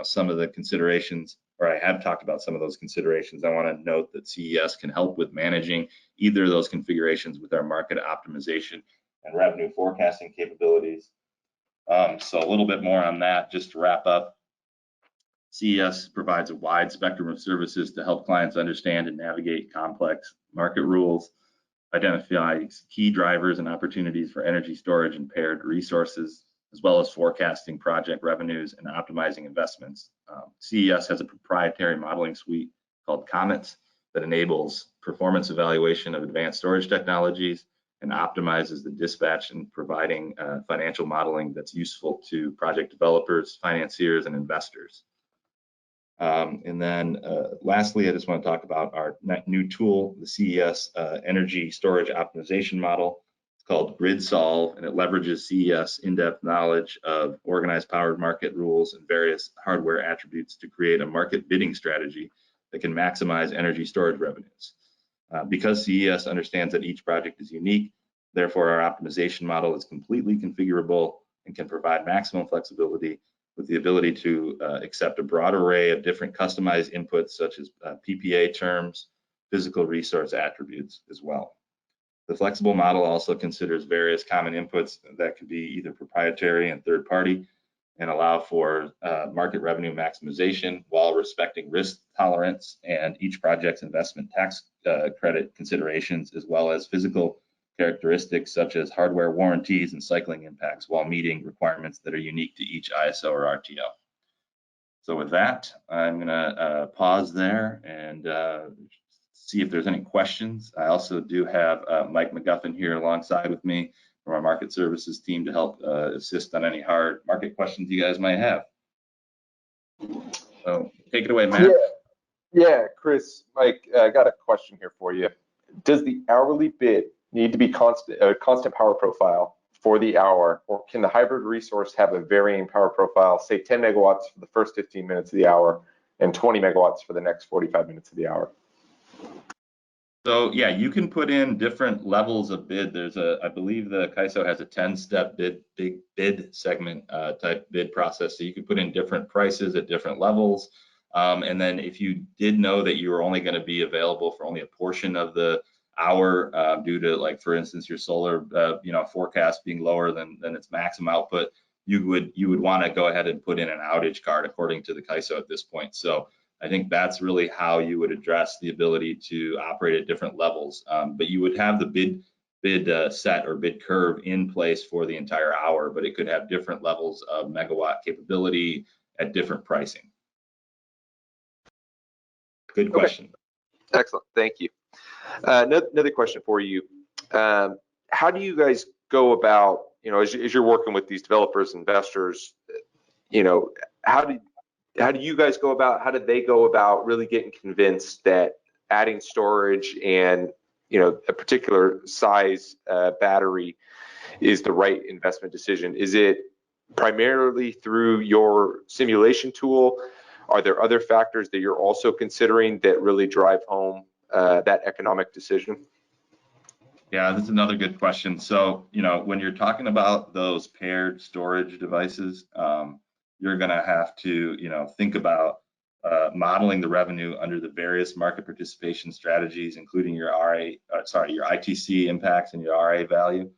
S4: some of the considerations, or I have talked about some of those considerations. I want to note that CES can help with managing either of those configurations with our market optimization and revenue forecasting capabilities. So a little bit more on that, just to wrap up. CES provides a wide spectrum of services to help clients understand and navigate complex market rules, identify key drivers and opportunities for energy storage and paired resources, as well as forecasting project revenues and optimizing investments. CES has a proprietary modeling suite called COMETS that enables performance evaluation of advanced storage technologies and optimizes the dispatch and providing financial modeling that's useful to project developers, financiers, and investors. And then lastly, I just want to talk about our new tool, the CES Energy Storage Optimization Model. It's called GridSolve, and it leverages CES in-depth knowledge of organized power market rules and various hardware attributes to create a market bidding strategy that can maximize energy storage revenues. Because CES understands that each project is unique, therefore our optimization model is completely configurable and can provide maximum flexibility with the ability to accept a broad array of different customized inputs such as PPA terms, physical resource attributes as well. The flexible model also considers various common inputs that could be either proprietary and third party and allow for market revenue maximization while respecting risk tolerance and each project's investment tax credit considerations, as well as physical characteristics such as hardware warranties and cycling impacts, while meeting requirements that are unique to each ISO or RTO. So with that, I'm going to pause there and see if there's any questions. I also do have Mike McGuffin here alongside with me from our market services team to help assist on any hard market questions you guys might have. So take it away, Matt.
S1: Yeah, Chris, Mike, I got a question here for you. Does the hourly bid need to be constant power profile for the hour, or can the hybrid resource have a varying power profile, say 10 megawatts for the first 15 minutes of the hour and 20 megawatts for the next 45 minutes of the hour?
S4: So yeah, you can put in different levels of bid. I believe the CAISO has a 10-step bid segment type bid process. So you can put in different prices at different levels. And then if you did know that you were only going to be available for only a portion of the hour due to, like, for instance, your solar forecast being lower than its maximum output, you would want to go ahead and put in an outage card according to the CAISO at this point. So I think that's really how you would address the ability to operate at different levels. But you would have the bid set or bid curve in place for the entire hour, but it could have different levels of megawatt capability at different pricing. Good question.
S1: Okay. Excellent, thank you. Another question for you. How do you guys go about, as you're working with these developers, investors, how do you guys go about, how did they go about really getting convinced that adding storage and, a particular size battery is the right investment decision? Is it primarily through your simulation tool? Are there other factors that you're also considering that really drive home that economic decision?
S4: Yeah, that's another good question. So, when you're talking about those paired storage devices, you're going to have to, think about modeling the revenue under the various market participation strategies, including your your ITC impacts and your RA value.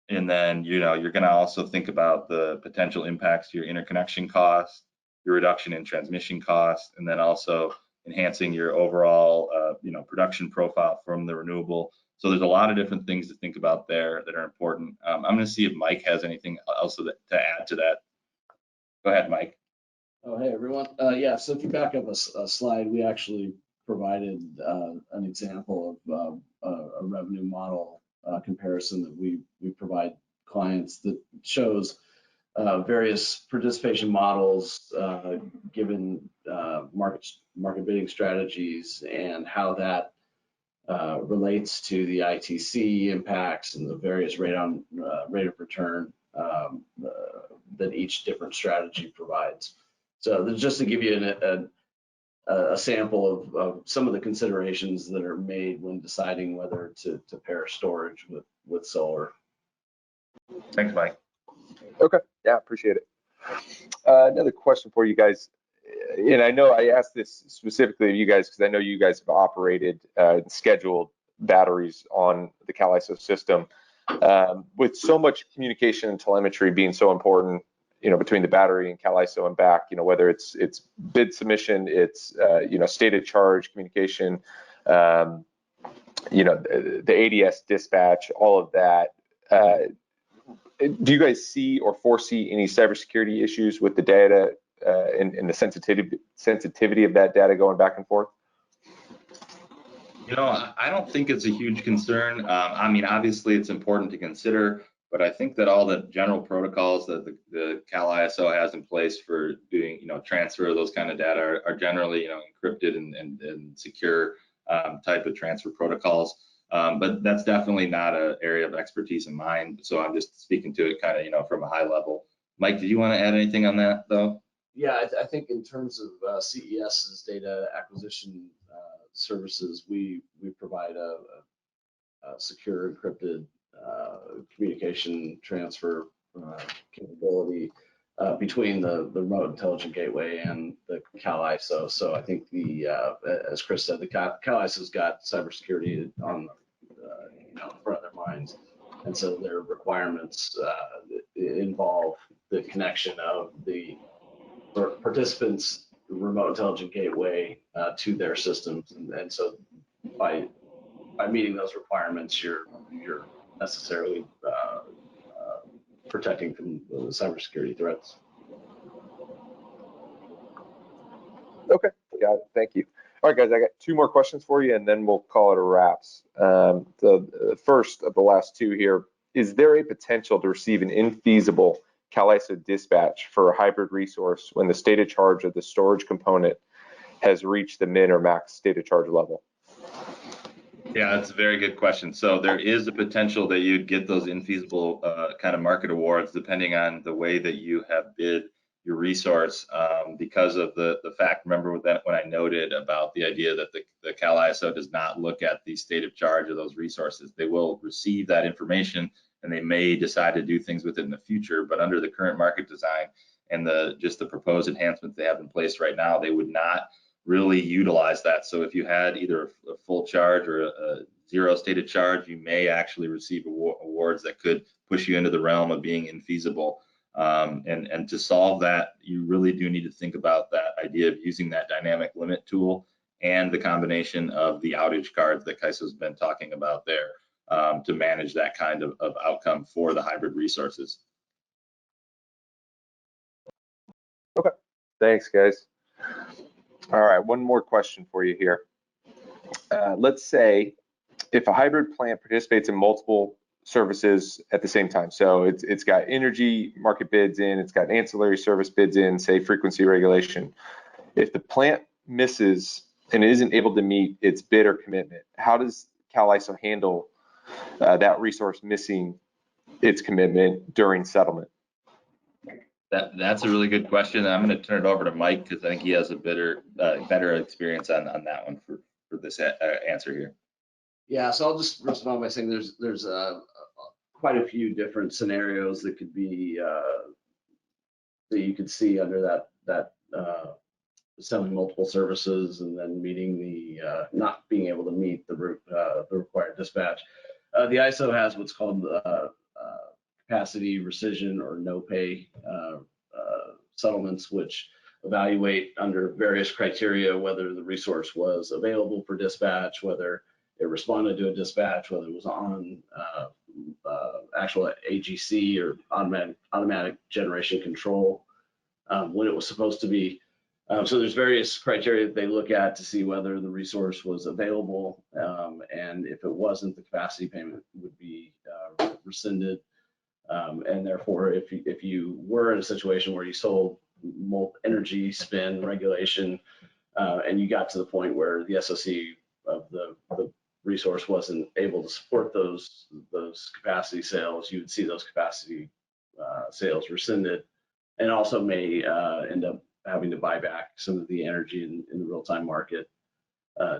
S4: And then, you're going to also think about the potential impacts to your interconnection costs, your reduction in transmission costs, and then also enhancing your overall production profile from the renewable. So there's a lot of different things to think about there that are important. I'm going to see if Mike has anything else to add to that. Go ahead, Mike.
S5: Oh, hey, everyone. Yeah, so if you back up a slide, we actually provided an example of a revenue model comparison that we provide clients that shows various participation models given market bidding strategies and how that relates to the ITC impacts and the various rate of return that each different strategy provides. So just to give you a sample of some of the considerations that are made when deciding whether to pair storage with solar.
S4: Thanks, Mike.
S1: Okay, yeah, appreciate it. Another question for you guys, and I know I asked this specifically of you guys because I know you guys have operated and scheduled batteries on the CAISO system. With so much communication and telemetry being so important, between the battery and CAISO and back, whether it's bid submission, it's state of charge communication, the ADS dispatch, all of that. Do you guys see or foresee any cybersecurity issues with the data and the sensitivity of that data going back and forth?
S4: I don't think it's a huge concern. I mean, obviously it's important to consider, but I think that all the general protocols that the CAISO has in place for doing, transfer of those kind of data are generally, encrypted and secure type of transfer protocols. But that's definitely not an area of expertise in mine. So I'm just speaking to it kind of, from a high level. Mike, did you want to add anything on that though?
S5: Yeah, I think in terms of CES's data acquisition services, we provide a secure encrypted communication transfer capability between the remote intelligent gateway and the CAISO. So I think as Chris said, the CAISO's got cybersecurity on in front of their minds, and so their requirements involve the connection of the participants' remote intelligent gateway to their systems, and so by meeting those requirements, you're necessarily protecting from cybersecurity threats.
S1: Okay, got it. Thank you. All right, guys, I got two more questions for you, and then we'll call it a wraps. The first of the last two here: is there a potential to receive an infeasible CAISO dispatch for a hybrid resource when the state of charge of the storage component has reached the min or max state of charge level?
S4: Yeah, that's a very good question. So there is a potential that you'd get those infeasible kind of market awards depending on the way that you have bid your resource, because of the fact, remember that when I noted about the idea that the CAISO does not look at the state of charge of those resources. They will receive that information and they may decide to do things with it in the future, but under the current market design and just the proposed enhancements they have in place right now, they would not really utilize that. So if you had either a full charge or a zero state of charge, you may actually receive awards that could push you into the realm of being infeasible. And to solve that, you really do need to think about that idea of using that dynamic limit tool and the combination of the outage cards that CAISO has been talking about there, to manage that kind of outcome for the hybrid resources.
S1: Okay, thanks, guys. All right, one more question for you here. Let's say if a hybrid plant participates in multiple services at the same time. So it's got energy market bids in, it's got ancillary service bids in, say frequency regulation. If the plant misses and isn't able to meet its bid or commitment, how does CAISO handle that resource missing its commitment during settlement?
S4: That's a really good question. I'm going to turn it over to Mike because I think he has a better experience on that one for this answer here.
S5: Yeah, so I'll just respond by saying there's quite a few different scenarios that could be that you could see under that selling multiple services and then meeting the not being able to meet the required dispatch. The ISO has what's called capacity rescission or no pay settlements, which evaluate under various criteria whether the resource was available for dispatch, whether it responded to a dispatch, whether it was on actual AGC or automatic generation control, when it was supposed to be. So there's various criteria that they look at to see whether the resource was available, and if it wasn't, the capacity payment would be rescinded. And therefore, if you were in a situation where you sold energy spin regulation, and you got to the point where the SOC of the resource wasn't able to support those capacity sales, you would see those capacity sales rescinded, and also may end up having to buy back some of the energy in the real-time market,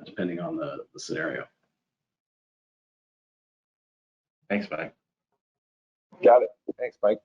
S5: depending on the scenario.
S4: Thanks, Mike.
S1: Got it. Thanks, Mike.